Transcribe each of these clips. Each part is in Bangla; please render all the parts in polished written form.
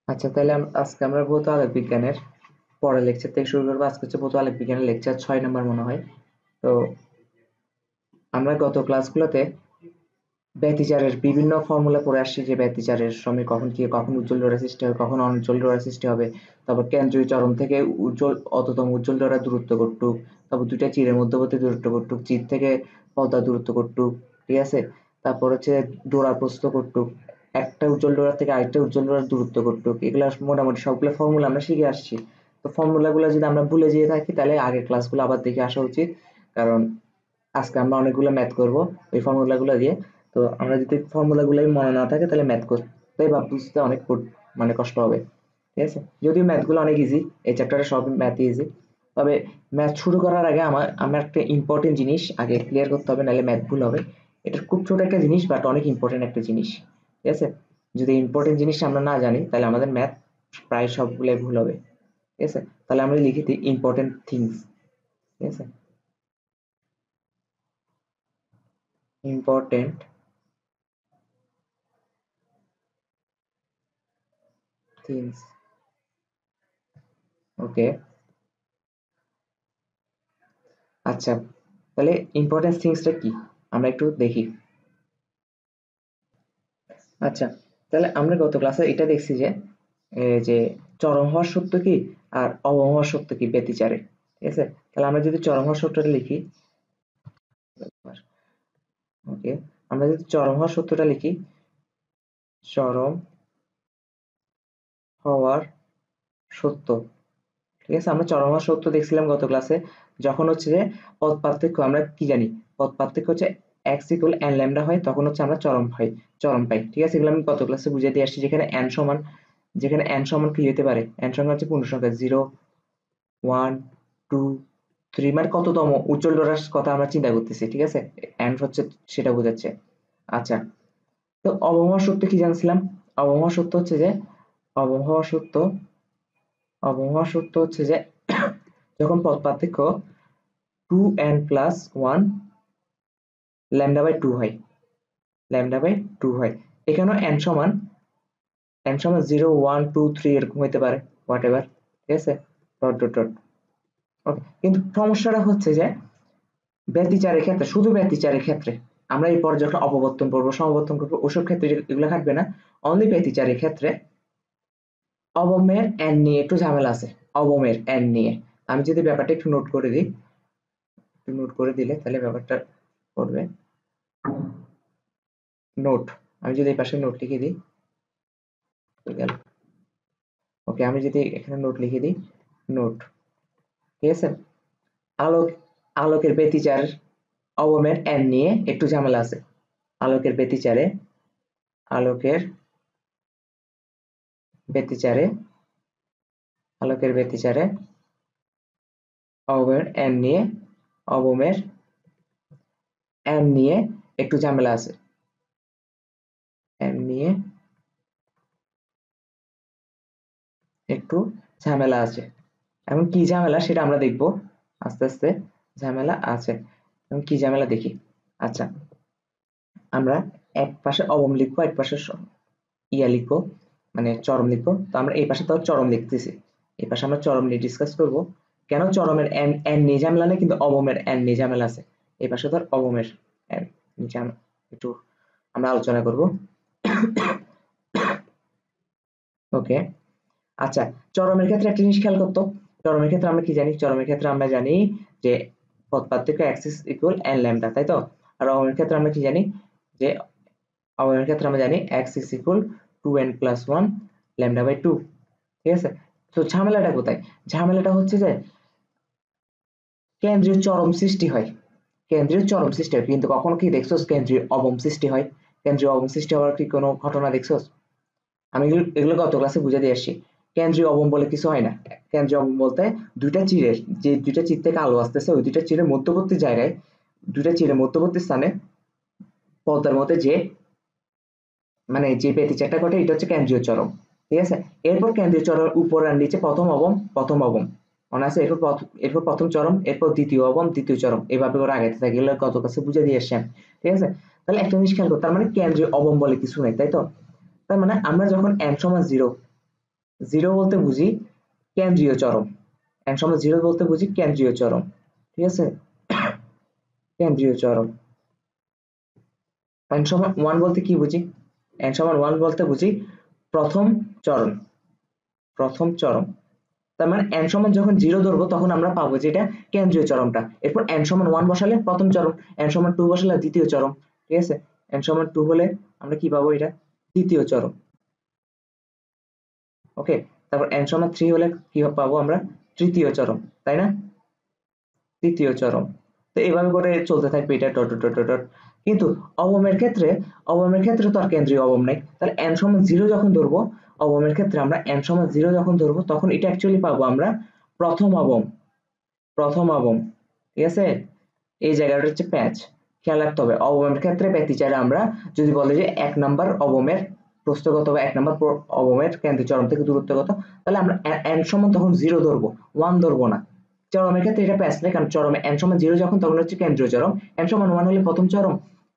আচ্ছা, তাহলে আজকে আমরা ভৌত আলোক বিজ্ঞানের পরের লেকচার থেকে শুরু করবো। আজকে হচ্ছে ভৌত আলোক বিজ্ঞানের লেকচার 6 নম্বর মনে হয়। তো আমরা গত ক্লাসগুলোতে ব্যতিচারের বিভিন্ন ফর্মুলা পড়ে আসছি, যে ব্যতিচারের সময় কখন উজ্জ্বল ডোরা সৃষ্টি হবে, কখন অনুজ্জ্বল ডোরা সৃষ্টি হবে, তারপর কেন্দ্রীয় চরম থেকে অততম উজ্জ্বল ডোরার দূরত্ব কতটুক, তারপর দুইটা চিরের মধ্যবর্তী দূরত্ব কতটুক, চির থেকে পর্দার দূরত্ব কতটুক, ঠিক আছে। তারপর হচ্ছে ডোরার প্রস্থ কতটুক, একটা উজ্জ্বল ডোরা থেকে আরেকটা উজ্জ্বল ডোরার দূরত্ব কতটুক, এগুলো মোটামুটি সবগুলো ফর্মুলা আমরা শিখে আসছি। তো ফর্মুলাগুলো যদি আমরা ভুলে যেয়ে থাকি তাহলে আগের ক্লাসগুলো আবার দেখে আসা উচিত, কারণ আজকে আমরা অনেকগুলো ম্যাথ করব ওই ফর্মুলাগুলো দিয়ে। তো আমরা যদি ফর্মুলাগুলোই মনে না থাকে তাহলে ম্যাথ করতে বা বুঝতে অনেক মানে কষ্ট হবে, ঠিক আছে। যদিও ম্যাথগুলো অনেক ইজি, এই চ্যাপ্টারে সব ম্যাথ ইজি, তবে ম্যাথ শুরু করার আগে আমার একটা ইম্পর্টেন্ট জিনিস আগে ক্লিয়ার করতে হবে, নাহলে ম্যাথ ভুল হবে। এটা খুব ছোট একটা জিনিস, বাট অনেক ইম্পর্টেন্ট একটা জিনিস, ঠিক আছে। যদি ইম্পর্টেন্ট জিনিসটা আমরা না জানি তাহলে আমাদের ম্যাথ প্রায় সবগুলোই ভুল হবে, ঠিক আছে। তাহলে আমরা লিখে দিই ইম্পর্টেন্ট থিংস, ঠিক আছে। ইম্পর্টেন্ট থিংস, ওকে। আচ্ছা, তাহলে ইম্পর্টেন্ট থিংসটা কি আমরা একটু দেখি। আচ্ছা, তাহলে আমরা গত ক্লাসে এটা দেখছি যে যে চরম হওয়ার সত্য কি আর অবম হওয়ার সত্য কি ব্যতিচারে, ঠিক আছে। তাহলে আমরা যদি চরম হওয়ার সত্যটা লিখি, ওকে, আমরা যদি চরম হওয়ার সত্যটা লিখি, চরম হওয়ার সত্য, ঠিক আছে। আমরা চরম হওয়ার সত্য দেখছিলাম গত ক্লাসে, যখন হচ্ছে যে পদ পার্থক্য আমরা কি জানি, পদ পার্থক্য হচ্ছে x ইকুয়াল n ল্যামডা হয়, তখন হচ্ছে আমরা চরম পাই, ঠিক আছে। এগুলো আমি গত ক্লাসে বুঝিয়ে দিয়ে আসছি। যেখানে n সমান কি হতে পারে, n সংখ্যা হচ্ছে পূর্ণ সংখ্যা 0 1 2 3, মানে কততম উজ্জ্বল ডোরার কথা আমরা চিন্তা করতেছি, ঠিক আছে। n হচ্ছে সেটা বোঝাচ্ছে। আচ্ছা, তো অবম হওয়ার সত্য কি জানছিলাম, অবম হওয়ার সত্য হচ্ছে যে অবম হওয়ার সত্য অবম হওয়ার সত্য হচ্ছে যে যখন পদ পার্থক্য 2n প্লাস 1 ল্যামডা বাই 2 হয়, ল্যামডা বাই 2 হয়। এখানেও n সমান 0 1 2 3 এরকম হইতে পারে, হোয়াট এভার, ঠিক আছে, ডট ডট ডট, ওকে। কিন্তু সমস্যাটা হচ্ছে যে ব্যতিচারের ক্ষেত্রে, শুধু ব্যতিচারের ক্ষেত্রে আমরা এরপর যখন অপবর্তন করবো, সমবর্তন করবো, ওসব ক্ষেত্রে এগুলো থাকবে না। অনলি ব্যতিচারের ক্ষেত্রে অবমের n নিয়ে একটু ঝামেলা আছে, অবমের n নিয়ে। আমি যদি ব্যাপারটা একটু নোট করে দিই, একটু নোট করে দিলে তাহলে ব্যাপারটা করবে। নোট, আমি যদি এই পাশে নোট লিখে দিই, গেল, ওকে। আমি যদি এখানে নোট লিখে দিই, নোট, ঠিক আছে। আলোক আলোকের ব্যতিচার অবমের n নিয়ে একটু ঝামেলা আছে। আলোকের ব্যতিচারে আলোকের ব্যতিচারে আলোকের ব্যতিচারে অবমের n নিয়ে একটু ঝামেলা আছে, n নিয়ে একটু ঝামেলা আছে। এখন কি ঝামেলা সেটা আমরা দেখবো আস্তে আস্তে। ঝামেলা আছে, এখন কি ঝামেলা দেখি। আচ্ছা, আমরা এক পাশে অবম লিখবো, এক পাশে ইয়া লিখবো, মানে চরম লিখবো। তো আমরা এই পাশে তো চরম লিখতেছি, এই পাশে আমরা চরম নিয়ে ডিসকাস করব। কেন চরমের n নিয়ে ঝামেলা নেই কিন্তু অবমের n নিয়ে ঝামেলা আছে। এই পাশে ধর অবমের n নিয়ে একটু আমরা আলোচনা করব, ওকে। আচ্ছা, চরমের ক্ষেত্রে একটা জিনিস খেয়াল করতো, চরমের ক্ষেত্রে আমরা কি জানি, চরমের ক্ষেত্রে আমরা জানি যে পথ পার্থক্য x ইকুয়াল n ল্যামডা, তাই তো। আর অবমের ক্ষেত্রে আমরা কি জানি, যে অবমের ক্ষেত্রে আমরা জানি x equal 2n plus 1 lambda by 2, ঠিক আছে। তো ঝামেলাটা কোথায়, ঝামেলাটা হচ্ছে যে কেন্দ্রীয় চরম সৃষ্টি হয়, কেন্দ্রীয় চরম সৃষ্টি হয়, কিন্তু কখনো কি দেখছোস কেন্দ্রীয় অবম সৃষ্টি হয়, কেন্দ্রীয় অবম সৃষ্টি হওয়ার কি কোনো ঘটনা দেখছোস? আমি এগুলো গত ক্লাসে বুঝে দিয়ে আসছি। কেন্দ্রীয় অবম বলে কিছু হয় না। কেন্দ্রীয় অবম বলতে দুইটা চিরের, যে দুইটা চির থেকে আলো আসতেছে ওই দুইটা চিরের মধ্যবর্তী জায়গায়, দুইটা চিরের মধ্যবর্তী স্থানে পর্দার মধ্যে যে মানে যে ব্যতিচারটা ঘটে এটা হচ্ছে কেন্দ্রীয় চরম, ঠিক আছে। এরপর কেন্দ্রীয় চরম উপর আর নিচে প্রথম অবম মনে আছে, এরপর প্রথম চরম, এরপর দ্বিতীয় অবম, দ্বিতীয় চরম, এভাবে করে আগাইতে থাকে। এগুলো গত ক্লাসে বুঝে দিয়ে আসছেন, ঠিক আছে। তাহলে একটা জিনিস খেয়াল করো, তার মানে কেন্দ্রীয় অবম বলে কিছু নাই, তাই তো? তার মানে আমরা যখন n সমান 0, 0 বলতে বুঝি কেন্দ্রীয় চরম, n সমান 0 বলতে বুঝি কেন্দ্রীয় চরম, ঠিক আছে? কেন্দ্রীয় চরম। n সমান 1 বলতে কি বুঝি? n সমান 1 বলতে বুঝি প্রথম চরম, প্রথম চরম। তার মানে n সমান যখন 0 ধরবো তখন আমরা পাবো যে এটা কেন্দ্রীয় চরমটা। এরপর n সমান 1 বসালে প্রথম চরম, n সমান 2 বসালে দ্বিতীয় চরম, ঠিক আছে? n সমান 2 হলে আমরা কি পাবো? এটা তৃতীয় চরম। ওকে, তারপর n সমান 3 হলে কি পাবো আমরা? তৃতীয় চরম, তাই না? তৃতীয় চরম। তো এইভাবে করে চলতে থাকবে এটা ডট ডট ডট ডট। কিন্তু অবমের ক্ষেত্রে, অবমের ক্ষেত্রে তো আর কেন্দ্রীয় অবম নাই, তাহলে n সমান 0 যখন ধরবো অবমের ক্ষেত্রে, আমরা n সমান 0 যখন ধরবো তখন এটা অ্যাকচুয়ালি পাবো আমরা প্রথম অবম, প্রথম অবম, ঠিক আছে? এই জায়গাটা হচ্ছে প্যাচ। খেয়াল রাখতে হবে অবমের ক্ষেত্রে ব্যতিচারে আমরা যদি বলে যে 1 নাম্বার অবমের প্রস্থগত বা 1 নাম্বার অবমের কেন্দ্রীয় চরম থেকে দূরত্ব কত, তাহলে আমরা n সমান তখন 0 ধরবো, 1 ধরবো না। চরমের ক্ষেত্রে এটা প্যাচ নেই, কারণ চরমে n সমান 0 যখন তখন হচ্ছে কেন্দ্রীয় চরম, n সমান 1 হলে প্রথম চরম,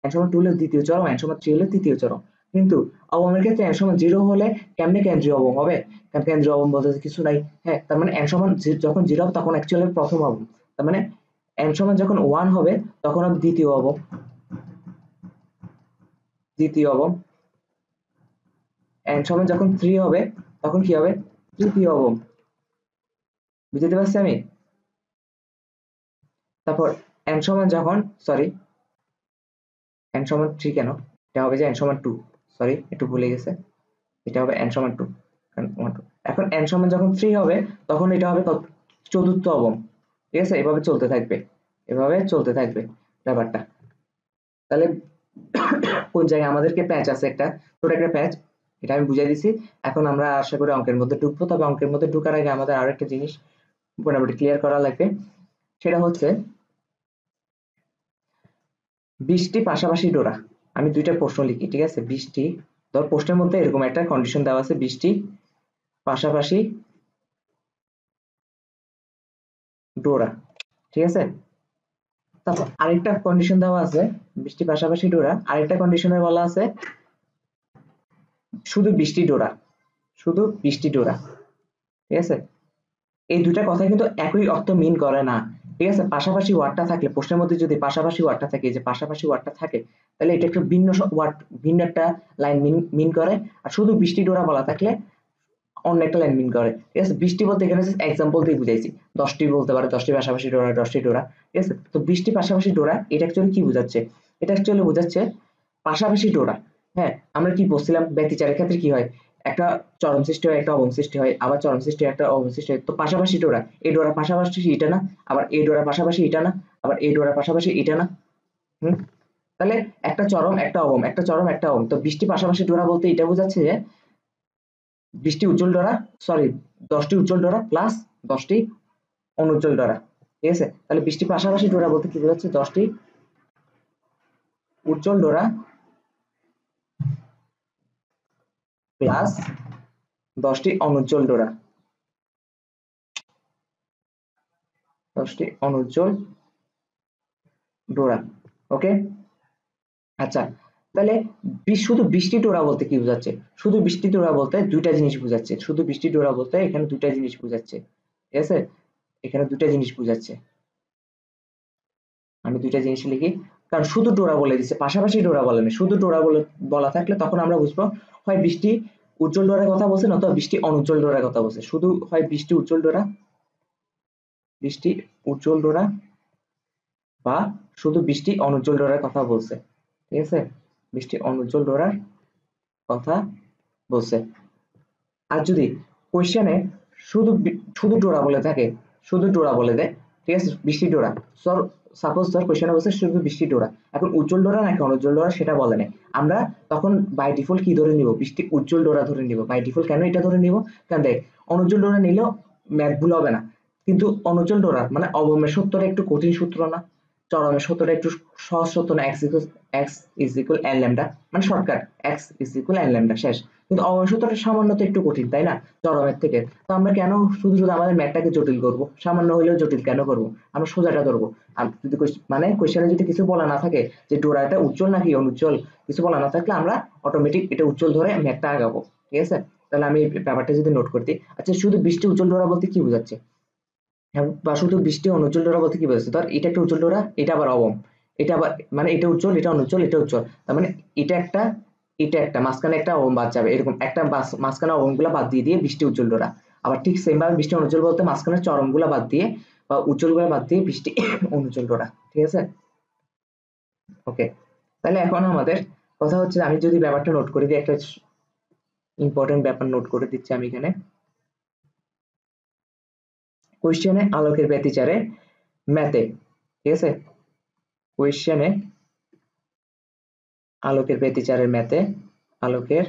n সমান 2 হলে দ্বিতীয় চরম, n সমান 3 হলে তৃতীয় চরম। কিন্তু অবমের ক্ষেত্রে n সমান 0 হলে কেমনে কেন্দ্রীয় অবম হবে? কারণ কেন্দ্রীয় অবম বলতে কিছু নাই। হ্যাঁ, তার মানে n সমান যখন 0 হবে তখন অ্যাকচুয়ালি প্রথম অবম, তার মানে n সমান যখন 1 হবে তখন হবে দ্বিতীয় অবম, দ্বিতীয় অবম। n সমান যখন 3 হবে তখন কি হবে? তৃতীয় অবম। বুঝতে পারছি আমি? তারপর n সমান যখন, সরি, n সমান 3 কেন? এটা হবে যে n সমান 2, সরি একটু ভুলে গেছে, এটা হবে n সমান 2, কারণ 1 2। এখন n সমান যখন 3 হবে তখন এটা হবে চতুর্থ অবম, ঠিক আছে? এভাবে চলতে থাকবে, এভাবে চলতে থাকবে ব্যাপারটা। তাহলে কোন জায়গায় আমাদেরকে প্যাচ আছে, একটা ছোট একটা প্যাচ, এটা আমি বুঝাই দিছি। এখন আমরা আশা করি অঙ্কের মধ্যে ঢুকবো, তবে অঙ্কের মধ্যে ঢুকার আগে আমাদের আরো একটা জিনিস মোটামুটি ক্লিয়ার করা লাগবে। সেটা হচ্ছে 20টি পাশাপাশি ডোরা। আমি দুইটা প্রশ্ন লিখি, ঠিক আছে? 20টি, ধর প্রশ্নের মধ্যে এরকম একটা কন্ডিশন দেওয়া আছে, 20টি পাশাপাশি ডোরা, ঠিক আছে? তারপর আরেকটা কন্ডিশন দেওয়া আছে, 20টি পাশাপাশি ডোরা, আরেকটা কন্ডিশনে বলা আছে শুধু 20টি ডোরা, শুধু 20টি ডোরা, ঠিক আছে? এই দুইটা কথা কিন্তু একই অর্থ মিন করে না, ঠিক আছে? পাশাপাশি ওয়ার্ডটা থাকলে, প্রশ্নের মধ্যে যদি পাশাপাশি ওয়ার্ডটা থাকে, যে পাশাপাশি ওয়ার্ডটা থাকে, তাহলে এটা একটু ভিন্ন ওয়ার্ড, ভিন্ন একটা লাইন মিন করে। আর শুধু 20টি ডোরা বলা থাকলে অন্য একটা লাইন মিন করে, ঠিক আছে? 20টি বলতে এখানে এক্সাম্পল দিয়ে বুঝাইছি, 10টি বলতে পারে, 10টি পাশাপাশি ডোরা, 10টি ডোরা, ঠিক আছে? তো 20টি পাশাপাশি ডোরা এটা অ্যাকচুয়ালি কি বোঝাচ্ছে? এটা অ্যাকচুয়ালি বোঝাচ্ছে পাশাপাশি ডোরা। হ্যাঁ, আমরা কি বলছিলাম ব্যতিচারের ক্ষেত্রে কি হয়? একটা চরম সৃষ্টি হয়, একটা অবম সৃষ্টি হয়, আবার চরম সৃষ্টি হয়, একটা অবম সৃষ্টি হয়। তো পাশাপাশি ডোরা, এই ডোরা পাশাপাশি এটা না, আবার এই ডোরা পাশাপাশি এটা না, আবার এই ডোরা পাশাপাশি এটা না। হুম, তাহলে একটা চরম একটা অবম, একটা চরম একটা অবম। তো 20টি পাশাপাশি ডোরা বলতে এটা বোঝাচ্ছে যে 20টি উজ্জ্বল ডোরা, সরি 10টি উজ্জ্বল ডোরা প্লাস 10টি অনুজ্জ্বল ডোরা, ঠিক আছে? তাহলে 20টি পাশাপাশি ডোরা বলতে কি বোঝাচ্ছে? 10টি উজ্জ্বল ডোরা প্লাস 10টি অনুজ্জ্বল ডোরা, 10টি অনুজ্জ্বল ডোরা। ওকে, আচ্ছা, তাহলে শুধু 20টি ডোরা বলতে কি বোঝাচ্ছে? শুধু 20টি ডোরা বলতে দুইটা জিনিস বোঝাচ্ছে, শুধু 20টি ডোরা বলতে এখানে দুইটা জিনিস বোঝাচ্ছে, ঠিক আছে? এখানে দুইটা জিনিস বোঝাচ্ছে। আমি দুইটা জিনিস লিখি, কারণ শুধু ডোরা বলে দিচ্ছে, পাশাপাশি ডোরা বলেনি। শুধু ডোরা বলে বলা থাকলে তখন আমরা বুঝবো হয় 20টি উজ্জ্বল ডোরার কথা বলছে, নয়তো 20টি অনুজ্জ্বল ডোরার কথা বলছে। শুধু হয় 20টি উজ্জ্বল ডোরা, 20টি উজ্জ্বল ডোরা, বা শুধু 20টি অনুজ্জ্বল ডোরার কথা বলছে, ঠিক আছে? 20টি অনুজ্জ্বল ডোরার কথা বলছে। আর যদি কোয়েশ্চেনে শুধু শুধু ডোরা বলে থাকে, শুধু ডোরা বলে দেয়, ঠিক আছে? 20টি ডোরা, সাপোজ ধর কোয়েশ্চেনে বলছে শুধু 20টি ডোরা, এখন উজ্জ্বল ডোরা নাকি অনুজ্জ্বল ডোরা সেটা বলে নাই, আমরা তখন বাই ডিফল্ট কি ধরে নিব? 20টি উজ্জ্বল ডোরা ধরে নিব বাই ডিফল্ট। কেন এটা ধরে নিব? কারণ দেখ, অনুজ্জ্বল ডোরা নিলেও ম্যাথ ভুল হবে না, কিন্তু অনুজ্জ্বল ডোরা মানে অবমের সূত্রটা একটু কঠিন সূত্র না? চরমের সূত্রটা একটু সহজ সূত্র না, X is equal N lambda, মানে shortcut X is equal N lambda, শেষ। কিন্তু অবয় সূত্রটা সামান্য তো একটু কঠিন, তাই না, চরমের থেকে। তো আমরা কেন শুধু শুধু আমাদের ম্যাথটাকে জটিল করব, সামান্য হলেও জটিল কেন করব, আমরা সোজাটা ধরবো। আর যদি মানে কোশ্চেনে যদি কিছু বলা না থাকে যে ডোরাটা উজ্জ্বল নাকি অনুজ্জ্বল, কিছু বলা না থাকলে আমরা অটোমেটিক এটা উজ্জ্বল ধরে ম্যাথটা আগাবো, ঠিক আছে। তাহলে আমি ব্যাপারটা যদি নোট করতে, আচ্ছা শুধু বৃষ্টি উজ্জ্বল ডোরা বলতে কি বোঝাচ্ছে, বা শুধু বৃষ্টি অনুজ্জ্বল ডোরা বলতে কি বোঝাচ্ছে, ধর এটা একটা উজ্জ্বল ডোরা, এটা আবার অবম, এটা আবার মানে এটা উজ্জ্বল, এটা অনুজ্জ্বল, এটা উজ্জ্বল, তার মানে এটা একটা, এটা একটা, মাঝখানে একটা অবম বাদ যাবে, এরকম একটা মাঝখানে অবম গুলা বাদ দিয়ে দিয়ে বৃষ্টি উজ্জ্বল ডোরা। আবার ঠিক সেম ভাবে বৃষ্টি অনুজ্জ্বল বলতে মাঝখানে চরম গুলা বাদ দিয়ে বা উজ্জ্বল গুলা বাদ দিয়ে বৃষ্টি অনুজ্জ্বল ডোরা, ঠিক আছে। ওকে, তাহলে এখন আমাদের কথা হচ্ছে, আমি যদি ব্যাপারটা নোট করে দিই, একটা ইম্পর্টেন্ট ব্যাপার নোট করে দিচ্ছি আমি এখানে। কোয়েশ্চেনে আলোকের ব্যতিচারে ম্যাথে, ঠিক আছে, কোয়েশ্চেনে আলোকের ব্যতিচারের ম্যাথে, আলোকের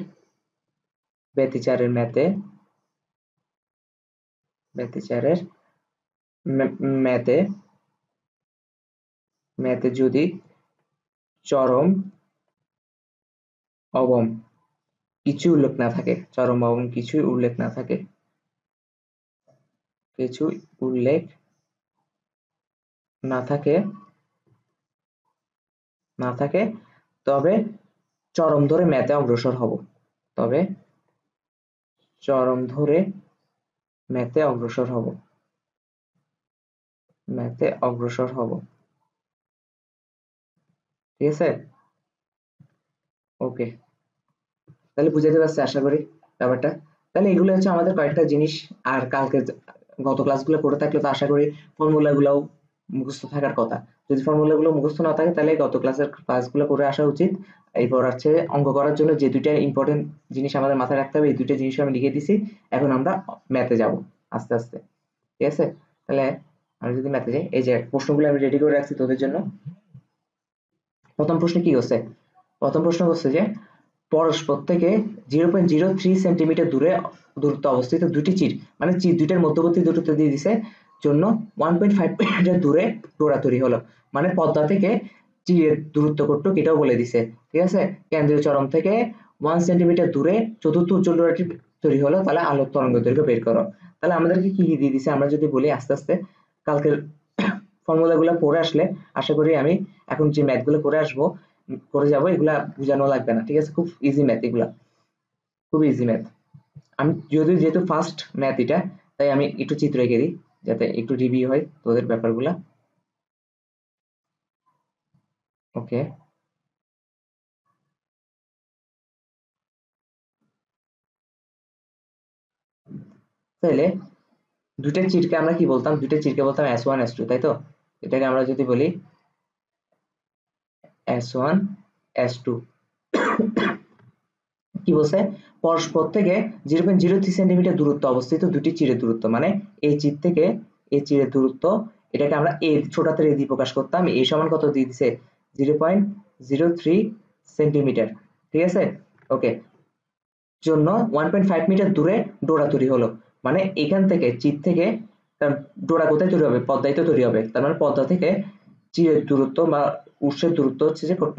ব্যতিচারের ম্যাথে, ব্যতিচারের ম্যাথে, ম্যাথে যদি চরম অবম কিছু উল্লেখ না থাকে, চরম অবম কিছুই উল্লেখ না থাকে, কিছু উল্লেখ না থাকে, না থাকে, তবে চরম ধরে ম্যাথে অগ্রসর হব, তবে চরম ধরে ম্যাথে অগ্রসর হব, ম্যাথে অগ্রসর হব, ঠিক আছে। ওকে, তাহলে বুঝাতে পারছি আশা করি ব্যাপারটা। তাহলে এগুলো হচ্ছে আমাদের কয়েকটা জিনিস। আর কালকে গত ক্লাসগুলো করে থাকলে তো আশা করি ফর্মুলা গুলাও মুখস্থ থাকার কথা। যদি ফর্মুলা গুলো মুখস্থ না থাকে তাহলে গত ক্লাসের ক্লাসগুলো করে আসা উচিত। এরপর হচ্ছে অঙ্ক করার জন্য যে দুইটা ইম্পর্টেন্ট জিনিস আমাদের মাথায় রাখতে হবে, এই দুইটা জিনিস আমি লিখে দিছি। এখন আমরা ম্যাথে যাব আস্তে আস্তে, ঠিক আছে। তাহলে আমি যদি ম্যাথে যাই, এই যে প্রশ্নগুলো আমি রেডি করে রাখছি তোদের জন্য। প্রথম প্রশ্ন কি হচ্ছে, প্রথম প্রশ্ন হচ্ছে যে পরস্পর থেকে 0.03 সেন্টিমিটার দূরত্বে অবস্থিত দুটি চির, মানে চির দুইটার মধ্যবর্তী দূরত্ব দিয়ে দিছে জন্য 1.5 মিটার দূরে ডোরা তৈরি হলো। মানে পদ্মা থেকে চিরের দূরত্ব কতটুকু এটাও বলে দিছে, ঠিক আছে। কেন্দ্রীয় চরম থেকে 1 সেন্টিমিটার দূরে চতুর্থ উজ্জ্বল ডোরাটি তৈরি হলো, তাহলে আলোক তরঙ্গ দৈর্ঘ্য বের করো। তাহলে আমাদেরকে কি কি দিয়ে দিছে আমরা যদি বলি আস্তে আস্তে, কালকের ফর্মুলা গুলো পড়ে আসলে আশা করি আমি এখন যে ম্যাথ গুলো করে যাব, এগুলা বোঝানো লাগবে না, ঠিক আছে। খুব ইজি ম্যাথ, এগুলা খুব ইজি ম্যাথ। আমি যেহেতু ফার্স্ট ম্যাথ এটা, তাই আমি একটু চিত্র এঁকে দিই যাতে একটু রিভিউ হয় তোদের ব্যাপারগুলা। ওকে, তাহলে দুইটা চিরকে আমরা কি বলতাম, দুইটা চিরকে বলতাম S1 S2, তাই তো। এটাকে আমরা যদি বলি S1 S2, কি বলছে, পরস্পর থেকে 0.03 সেন্টিমিটার দূরত্ব অবস্থিত দুটি চিরের দূরত্ব, মানে এই চির থেকে এই চিরের দূরত্ব, এটাকে আমরা এ ছোট হাতের এ দিয়ে প্রকাশ করতাম। এ সমান কত দিয়ে দিছে, 0.03 সেন্টিমিটার, ঠিক আছে। ওকে, জন্য 1.5 মিটার দূরে ডোরা তৈরি হলো। মানে এখান থেকে চির থেকে, কারণ ডোরা কোথায় তৈরি হবে, পদ্মায় তো তৈরি হবে, তার মানে পদ্মা থেকে চিরের দূরত্ব বা উৎসের দূরত্ব হচ্ছে যে কত,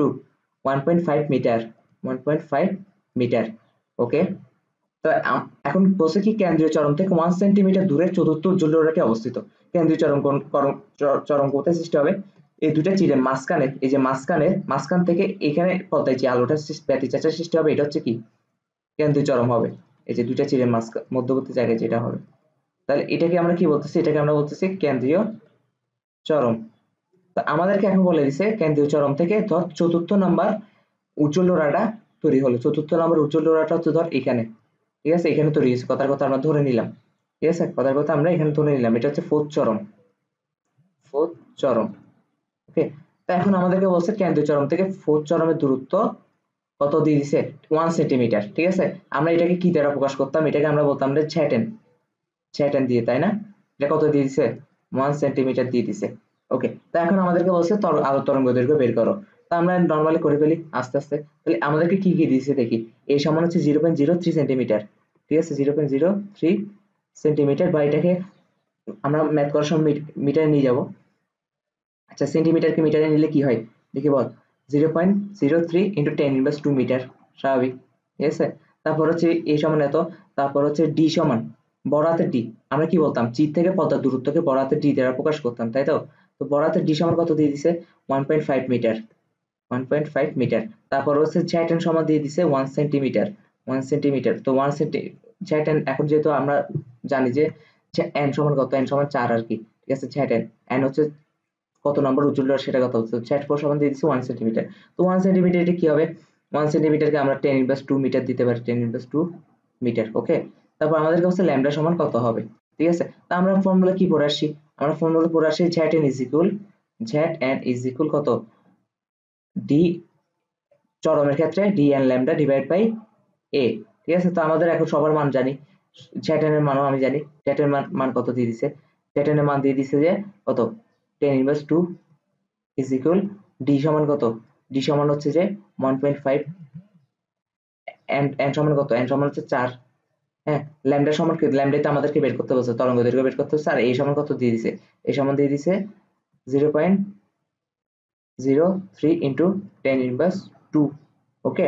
1.5 মিটার, 1.5 মিটার। ওকে, তো এখন বলছে কি কেন্দ্রীয় চরম থেকে 1 সেন্টিমিটার দূরে চতুর্থ উজ্জ্বল ডোরাটি অবস্থিত। কেন্দ্রীয় চরম কোথায় সৃষ্টি হবে, এই দুইটা চিরের মাঝখানে, এই যে মাঝখান থেকে এখানে পদ্মায় যে আলোটা ব্যতিচারের সৃষ্টি হবে, এটা হচ্ছে কি কেন্দ্রীয় চরম হবে। এই যে দুইটা চিরের মধ্যবর্তী জায়গায় যেটা হবে, তাহলে এটাকে আমরা কি বলতেছি, এটাকে আমরা বলতেছি কেন্দ্রীয় চরম। আমাদেরকে এখন বলে দিছে কেন্দ্রীয় চরম থেকে ধর চতুর্থ নাম্বার উজ্জ্বল ডোরাটা তৈরি হলো, চতুর্থ নাম্বার উজ্জ্বল ডোরাটা হচ্ছে ধর এখানে, ঠিক আছে, এখানে তৈরি হয়েছে, কথার কথা আমরা ধরে নিলাম, ঠিক আছে, কথার কথা আমরা এখানে ধরে নিলাম, এটা হচ্ছে ফোর্থ চরম, ফোর্থ চরম। ওকে, তা এখন আমাদেরকে বলছে কেন্দ্রীয় চরম থেকে ফোর্থ চরমের দূরত্ব কত দিয়ে দিছে, 1 সেন্টিমিটার, ঠিক আছে। আমরা এটাকে কি দ্বারা প্রকাশ করতাম, এটাকে আমরা বলতাম যে ছেটেন দিয়ে, তাই না। এটা কত দিয়ে দিছে, 1 সেন্টিমিটার দিয়ে দিছে। ওকে, তা এখন আমাদেরকে বলছে আলোক তরঙ্গ দৈর্ঘ্য বের করো। তা আমরা নরমালি করে ফেলি আস্তে আস্তে। তাহলে আমাদেরকে কি কি দিয়েছে দেখি, এই সমান হচ্ছে 0.03 সেন্টিমিটার, ঠিক আছে, 0.03 সেন্টিমিটার, বা এটাকে আমরা ম্যাথ করার সময় মিটারে নিয়ে যাব। আচ্ছা সেন্টিমিটারকে মিটারে নিলে কি হয় দেখি বল, 0.03 ইন্টু 10⁻² মিটার, স্বাভাবিক, ঠিক আছে। তারপর হচ্ছে এ সমান এত, তারপর হচ্ছে ডি সমান বড় হাতের ডি, আমরা কি বলতাম চির থেকে পদ্মার দূরত্বকে বড় হাতের ডি দ্বারা প্রকাশ করতাম, তাই তো। তো বড় হাতের ডি সমান কত দিয়ে দিছে 1.5 মিটার, 1.5 মিটার। তারপর হচ্ছে জ্যাটেন সমান দিয়ে দিছে 1 সেন্টিমিটার, 1 সেন্টিমিটার। তো 1 সেন্টি জ্যাটেন, এখন যেহেতু আমরা জানি যে এন সমান কত, এন সমান 4 আর কি, ঠিক আছে। জ্যাটেন এন হচ্ছে কত নম্বর উজ্জ্বল সেটা কথা হচ্ছে, জ্যাট4 সমান দিয়ে দিচ্ছে 1 সেন্টিমিটার। তো 1 সেন্টিমিটার এটা কি হবে, 1 সেন্টিমিটারকে আমরা 10⁻² মিটার দিতে পারি, 10⁻² মিটার, ওকে। তারপর আমাদের কাছে ল্যামডা সমান কত হবে, ঠিক আছে। তা আমরা ফর্মুলা কি পড়ে আসছি, আমরা ফর্মুলা পড়ে আসছি জ্যাট এন ইজ ইকুয়াল কত, ডি চরমের ক্ষেত্রে D N lambda divide by A, ঠিক আছে। তো আমাদের এখন সবার মান জানি, জ্যাটেন এর মানও আমি জানি, জ্যাটেন মান মান কত দিয়ে দিছে, জ্যাটেন এর মান দিয়ে দিছে যে কত 10⁻² ইজ ইকুয়াল ডি সমান কত, ডি সমান হচ্ছে যে 1.5, এন সমান কত, এন সমান হচ্ছে 4, হ্যাঁ। ল্যামডা সমান কি, ল্যামডা তো আমাদেরকে বের করতে বলছে, তরঙ্গ দৈর্ঘ্য বের করতে হচ্ছে। আর এই সমান কত দিয়ে দিছে, এই সমান দিয়ে দিছে 0.03 ইন্টু 10⁻², ওকে।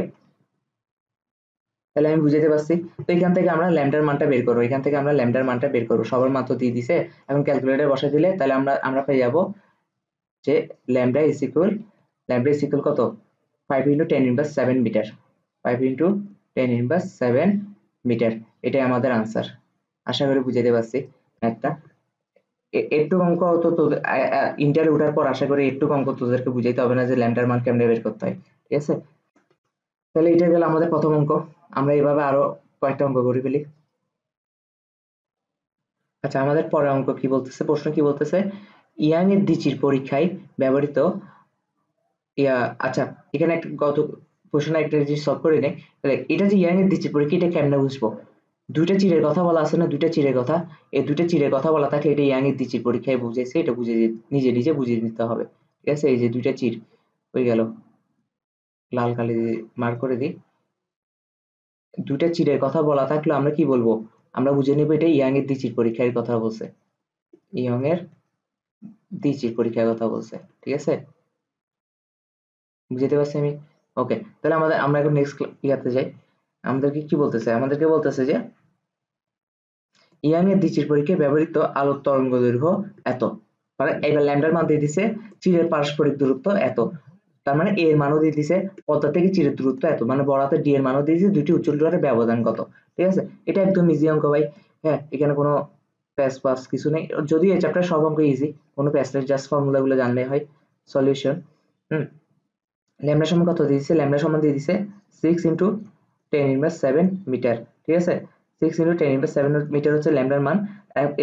তাহলে আমি বুঝাতে পারছি। তো এখান থেকে আমরা ল্যামডার মানটা বের করবো, এখান থেকে আমরা ল্যামডার মানটা বের করবো, সবার মান তো দিয়ে দিছে। এখন ক্যালকুলেটর বসাই দিলে তাহলে আমরা পেয়ে যাবো যে ল্যামডা ইজ ইকুয়াল কত 5 ইন্টু 10⁻7 মিটার, 5 ইন্টু 10⁻7 মিটার, এটাই আমাদের আনসার। আশা করি বুঝাতে পারছি একটা। একটু অঙ্ক তো তোদের ইন্টারে ওঠার পর আশা করি একটু অঙ্ক তোদেরকে বুঝাইতে হবে না যে ল্যামডার মান কেমনে বের করতে হয়, ঠিক আছে। তাহলে এটা গেল আমাদের প্রথম অঙ্ক, আমরা এইভাবে আরো কয়েকটা অঙ্ক করে ফেলি। আচ্ছা আমাদের পরের অঙ্ক কি বলতেছে, প্রশ্ন কি বলতেছে, ইয়াং এর দ্বিচির পরীক্ষায় ব্যবহৃত আচ্ছা এখানে একটা গত প্রশ্ন একটা জিনিস সলভ করে নেই। তাহলে এটা যে ইয়াং এর দ্বিচির পরীক্ষা, এটা কেমনে বুঝবো, দুইটা চিরের কথা বলা আছে না, দুইটা চিরের কথা, এই দুইটা চিরের কথা বলা থাকে, এটা ইয়াং এর দ্বিচির পরীক্ষায় বুঝেছে, এটা বুঝে নিজে নিজে বুঝিয়ে নিতে হবে, ঠিক আছে। এই যে দুইটা চির হয়ে গেল, লাল কালি মার্ক করে দিই, দুইটা চিরের কথা বলা থাকলে আমরা কি বলবো, আমরা বুঝে নিব এটা ইয়াং এর দ্বিচির পরীক্ষার কথা বলছে, ইয়ং এর দ্বিচির পরীক্ষার কথা বলছে, ঠিক আছে। বুঝতে পারছি আমি, ওকে। তাহলে আমরা এখন নেক্সট ইয়াতে যাই। আমাদেরকে কি বলতেছে, আমাদেরকে বলতেছে যে ইয়াং এর দ্বিচির পরীক্ষায় ব্যবহৃত আলোর তরঙ্গ দৈর্ঘ্য এত, মানে এবার ল্যামডার মান দিয়ে দিছে, চিরের পারস্পরিক দূরত্ব এত, তার মানে এর মানও দিয়ে দিছে, পদ্মা থেকে চিরের দূরত্ব এত, মানে বড়াতে ডি এর মানও দিয়ে দিছে, দুইটি উজ্জ্বল ডোয়ারের ব্যবধান কত, ঠিক আছে। এটা একদম ইজি অঙ্ক ভাই, হ্যাঁ এখানে কোনো প্যাস পাস কিছু নেই, যদিও এই চ্যাপ্টার সব অঙ্ক ইজি, কোনো প্যাস নেই, জাস্ট ফর্মুলা গুলো জানলে হয়। সলিউশন, ল্যামডা সমান কত দিয়ে দিছে, ল্যামডা সমান দিয়ে দিছে 6 ইন্টু 10⁻7 মিটার, ঠিক আছে। 6 ইন্টু 10⁻7 মিটার হচ্ছে ল্যামডার মান।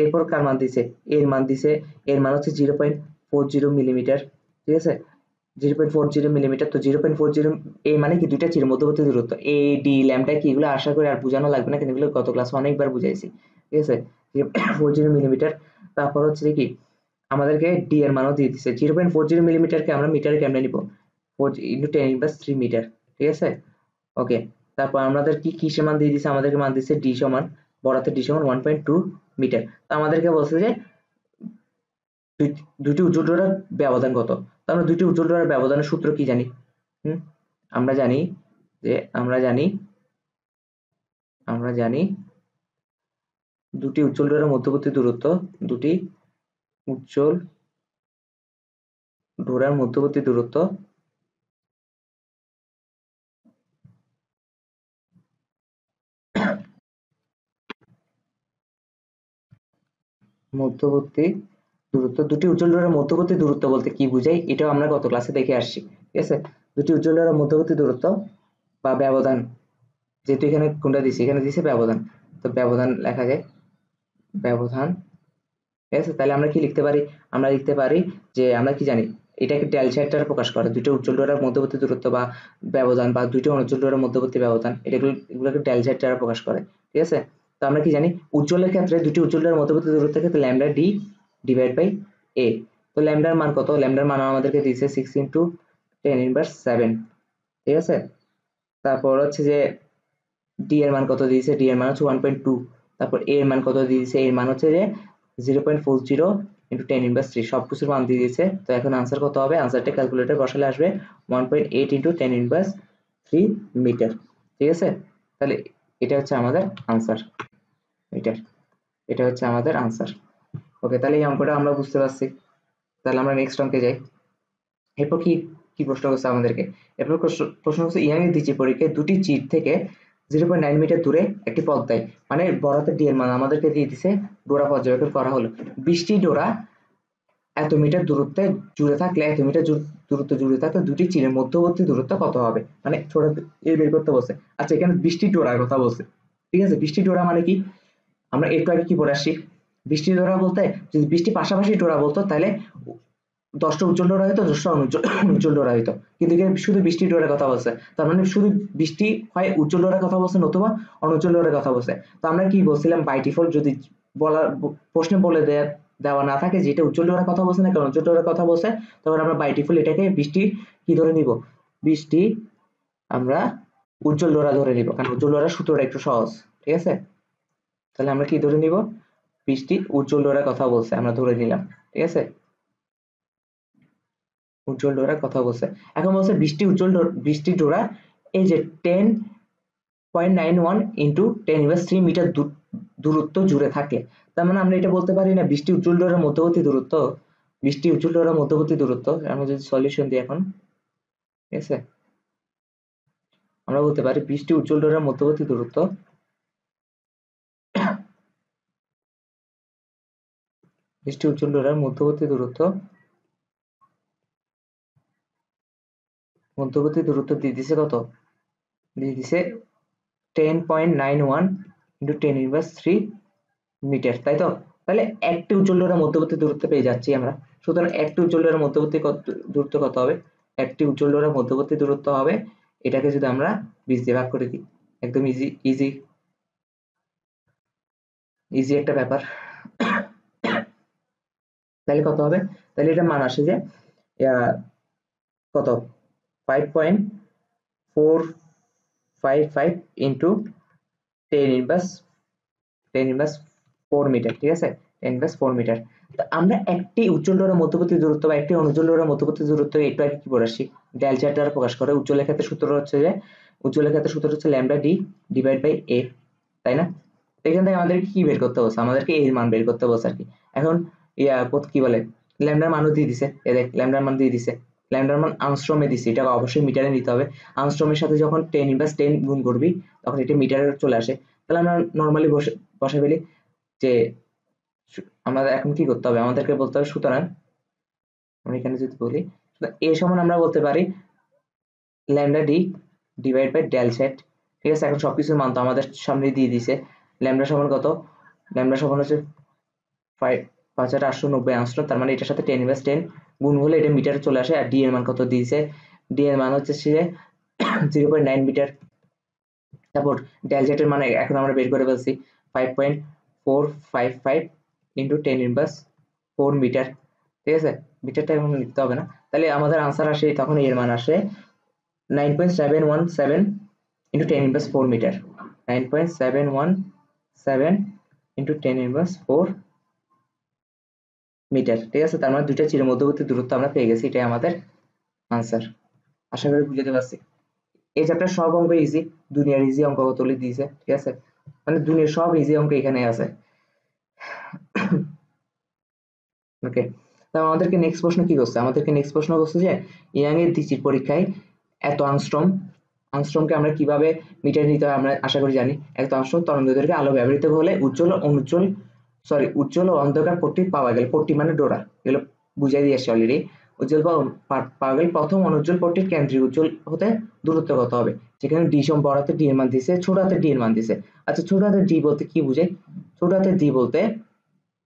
এরপর কার মান দিছে, এর মান দিছে, এর মান হচ্ছে 0.40 মিলিমিটার, ঠিক আছে। 0.40 মিলিমিটার, তো 0.40 এই মানে কি দুইটা চির মধ্যবর্তী দূরত্ব, এ ডি ল্যামডা কি, এগুলো আশা করি আর বোঝানো লাগবে না, কিন্তু এগুলো গত ক্লাসে অনেকবার বুঝাইছি, ঠিক আছে। 0.40 মিলিমিটার। তারপর হচ্ছে কি আমাদেরকে ডি এর মানও দিয়ে দিছে, 0.40 মিলিমিটারকে আমরা মিটারে কেমনে নিব, 4 ইন্টু 10⁻³ মিটার, ঠিক আছে, ওকে। তারপর আমাদের কি কিসের মান দিয়ে দিছে, আমাদেরকে মান দিচ্ছে ডি সমান, বড়াতে ডি সমান 1.2 মিটার। তো আমাদেরকে বলছে যে দুইটি উজ্জ্বল ডোরার ব্যবধান কত, তো আমরা দুইটি উজ্জ্বল ডোরার ব্যবধানের সূত্র কি জানি, হুম আমরা জানি যে আমরা জানি দুটি উজ্জ্বল ডোরার মধ্যবর্তী দূরত্ব, দুটি উজ্জ্বল ডোরার মধ্যবর্তী দূরত্ব মধ্যবর্তী দূরত্ব, দুটি উজ্জ্বল ডোরার মধ্যবর্তী দূরত্ব বলতে কি বুঝাই, এটাও আমরা গত ক্লাসে দেখে আসছি, ঠিক আছে। দুটি উজ্জ্বল ডোরার মধ্যবর্তী দূরত্ব বা ব্যবধান, যেহেতু এখানে কোনটা দিছি, এখানে দিছে ব্যবধান, তো ব্যবধান লেখা যায় ব্যবধান, ঠিক আছে। তাহলে আমরা কি লিখতে পারি, আমরা লিখতে পারি যে আমরা কি জানি, এটাকে ডেল জ্যাড দ্বারা প্রকাশ করে, দুটো উজ্জ্বল ডোরার মধ্যবর্তী দূরত্ব বা ব্যবধান, বা দুটো অনুজ্জ্বল ডোরার মধ্যবর্তী ব্যবধান, এগুলোকে ডেল জ্যাড দ্বারা প্রকাশ করে, ঠিক আছে। তো আমরা কি জানি উজ্জ্বলের ক্ষেত্রে দুটি উজ্জ্বল ডোরার মধ্যবর্তী দূরত্বের ক্ষেত্রে ল্যামডা ডি ডিভাইড বাই এ। তো ল্যামডার মান কত, ল্যামডার মান আমাদেরকে দিয়েছে 6 ইন্টু 10⁻7, ঠিক আছে। তারপর হচ্ছে যে ডি এর মান কত দিয়েছে, ডি এর মান হচ্ছে 1.2, তারপর এ এর মান কত দিয়েছে, এর মান হচ্ছে যে 0.40 ইন্টু 10⁻³ সবকিছুর মান দিয়ে দিয়েছে। তো এখন আনসার কত হবে? আনসারটা ক্যালকুলেটর বসালে আসবে 1.8 ইন্টু 10⁻³ মিটার। ঠিক আছে, তাহলে এটা হচ্ছে আমাদের আনসার। এটা হচ্ছে আমাদের আনসার। ওকে, তাহলে এই অঙ্কটা আমরা বুঝতে পারছি। তাহলে আমরা নেক্সট অঙ্কে যাই। এরপর কি কি প্রশ্ন করছে আমাদেরকে? এরপর প্রশ্ন হচ্ছে ইয়াংয়ের দ্বিতীয় পরীক্ষায় দুটি চিট থেকে 0.9 মিটার দূরে একটি পথ দেয়, মানে বরাতে ডি এর মান আমাদেরকে দিয়ে দিছে, ডোরা পর্যবেক্ষণ করা হলো। 20টি ডোরা এত মিটার দূরত্বে জুড়ে থাকলে, এত মিটার দূরত্ব জুড়ে থাকলে দুটি চিরের মধ্যবর্তী দূরত্ব কত হবে? মানে ছোট এই বের করতে বলছে। আচ্ছা, এখানে 20টি ডোরার কথা বলছে। ঠিক আছে, 20টি ডোরা মানে কি? আমরা একটু আগে কি পড়ে আসছি? 20টি ডোরা বলতে যদি 20টি পাশাপাশি ডোরা বলতো তাহলে 10টা উজ্জ্বল ডোরা হইতো, 10টা অনুজ্জ্বল ডোরা হইতো, কিন্তু এখানে শুধু 20টি ডোরার কথা বলছে। তার মানে শুধু 20টি হয় উজ্জ্বল ডোরার কথা বলছে নতুবা অনুজ্জ্বল ডোরার কথা বলছে। তো আমরা কি বলছিলাম, বাই ডিফল্ট যদি প্রশ্নে বলে দেওয়া না থাকে যে এটা উজ্জ্বল ডোরার কথা বলছে না কারণ উজ্জ্বল ডোরার কথা বলছে, তখন আমরা বাই ডিফল্ট এটাকে 20টি কি ধরে নিব? 20টি আমরা উজ্জ্বল ডোরা ধরে নিব, কারণ উজ্জ্বল ডোরার সূত্রটা একটু সহজ। ঠিক আছে, তাহলে আমরা কি ধরে নিব? 20টি উজ্জ্বল ডোরার কথা বলছে, আমরা ধরে নিলাম। ঠিক আছে, উজ্জ্বল ডোরার কথা বলছে। এখন বলছে 20টি ডোরা এই যে 10.91 ইন্টু 10⁻³ মিটার দূরত্ব জুড়ে থাকে। তার মানে আমরা এটা বলতে পারি না 20টি উজ্জ্বল ডোরার মধ্যবর্তী দূরত্ব, 20টি উজ্জ্বল ডোরার মধ্যবর্তী দূরত্ব আমরা যদি সলিউশন দিই এখন, ঠিক আছে, আমরা বলতে পারি 20টি উজ্জ্বল ডোরার মধ্যবর্তী দূরত্ব 20টি উজ্জ্বল ডোরার মধ্যবর্তী দূরত্ব দিয়ে দিছে কত? দিয়ে দিছে 10.91 ইন্টু 10⁻³ মিটার, তাই তো? তাহলে একটি উজ্জ্বল ডোরার মধ্যবর্তী দূরত্ব পেয়ে যাচ্ছি আমরা। সুতরাং একটি উজ্জ্বল ডোরার মধ্যবর্তী দূরত্ব কত হবে? একটি উজ্জ্বল ডোরার মধ্যবর্তী দূরত্ব হবে, এটাকে যদি আমরা 20 দিয়ে ভাগ করে দিই, একদম ইজি ইজি ইজি একটা ব্যাপার। তাহলে কত হবে? তাহলে এটা মান আসে যে কত? 5.455 ইন্টু 10⁻4 মিটার। ঠিক আছে, 10⁻4 মিটার। তো আমরা একটি উজ্জ্বল ডোরার মধ্যবর্তী দূরত্ব বা একটি অনুজ্জ্বল ডোরার মধ্যবর্তী দূরত্ব একটু আগে কি পড়ে আসছি, ডেল জ্যাড দ্বারা প্রকাশ করে। উজ্জ্বলের ক্ষেত্রে সূত্র হচ্ছে যে ল্যামডা ডি ডিভাইড বাই এ, তাই না? তো এখান থেকে আমাদেরকে কি বের করতে বলছে? আমাদেরকে এর মান বের করতে বলছে আর কি। এখন কি বলে, ল্যামডার মানও দিয়ে দিছে, এ দেখ ল্যামডার মান দিয়ে দিছে। ল্যামডার মান আংস্ট্রমে দিছে, এটা অবশ্যই মিটারে নিতে হবে। আংস্ট্রমের সাথে যখন 10⁻10 গুণ করবি তখন এটা মিটারে চলে আসে। তাহলে আমরা নর্মালি বসে ফেলি যে আমাদের এখন কি করতে হবে, আমাদেরকে বলতে হবে, সুতরাং আমরা এখানে যদি বলি এ সমান আমরা বলতে পারি lambda D divide by del set. ঠিক আছে, এখন সবকিছুর মান তো আমাদের সামনে দিয়ে দিছে। ল্যামডা সমান কত? ল্যামডা সমান হচ্ছে 5890 আংস্ট্রম, তার মানে এটার সাথে 10⁻10 গুণ হলে এটা মিটারে চলে আসে। আর ডি এর মান কত দিয়েছে? ডি এর মান হচ্ছে 0.9 মিটার। তারপর ডেল জেড এর মানে এখন আমরা বের করে ফেলছি 5.455 ইন্টু 10⁻4 মিটার। ঠিক আছে, মিটারটা এখন লিখতে হবে না। তাহলে আমাদের আনসার আসে, তখন এর মান আসে 9.717 ইন্টু 10⁻4 মিটার। 9.717 into 10⁻4 metre. ঠিক আছে, তার মানে দুইটা চিরের মধ্যবর্তী দূরত্ব আমরা পেয়ে গেছি, এটাই আমাদের আনসার। আশা করি বুঝতে পারছি। এই চ্যাপ্টার সব অঙ্ক ইজি, দুনিয়ার ইজি অঙ্ক তুলে দিয়েছে। ঠিক আছে, মানে দুনিয়ার সব ইজি অঙ্ক এখানে আছে। ওকে, তা আমাদেরকে নেক্সট প্রশ্ন কি করছে? আমাদেরকে নেক্সট প্রশ্ন করছে যে ইয়াং এর দ্বিতীয় পরীক্ষায় এত আংস্ট্রমকে আমরা কিভাবে মিটার নিতে হয় আমরা আশা করি জানি। এত আংস্ট্রম তরঙ্গদৈর্ঘ্যে আলো ব্যবহৃত হলে উজ্জ্বল ও অন্ধকার পট্টি পাওয়া গেল। পট্টি মানে ডোরা, এগুলো বুঝাই দিয়ে আসছে অলরেডি। উজ্জ্বল পাওয়া গেল প্রথম অনুজ্জ্বল পট্টির কেন্দ্রিক উজ্জ্বল হতে দূরত্ব কত হবে? যেখানে ডি সম বড় হাতে ডি এর মান দিছে, ছোট হাতে ডি এর মান দিছে। আচ্ছা, ছোট হাতে ডি বলতে কি বুঝাই? ছোট হাতে ডি বলতে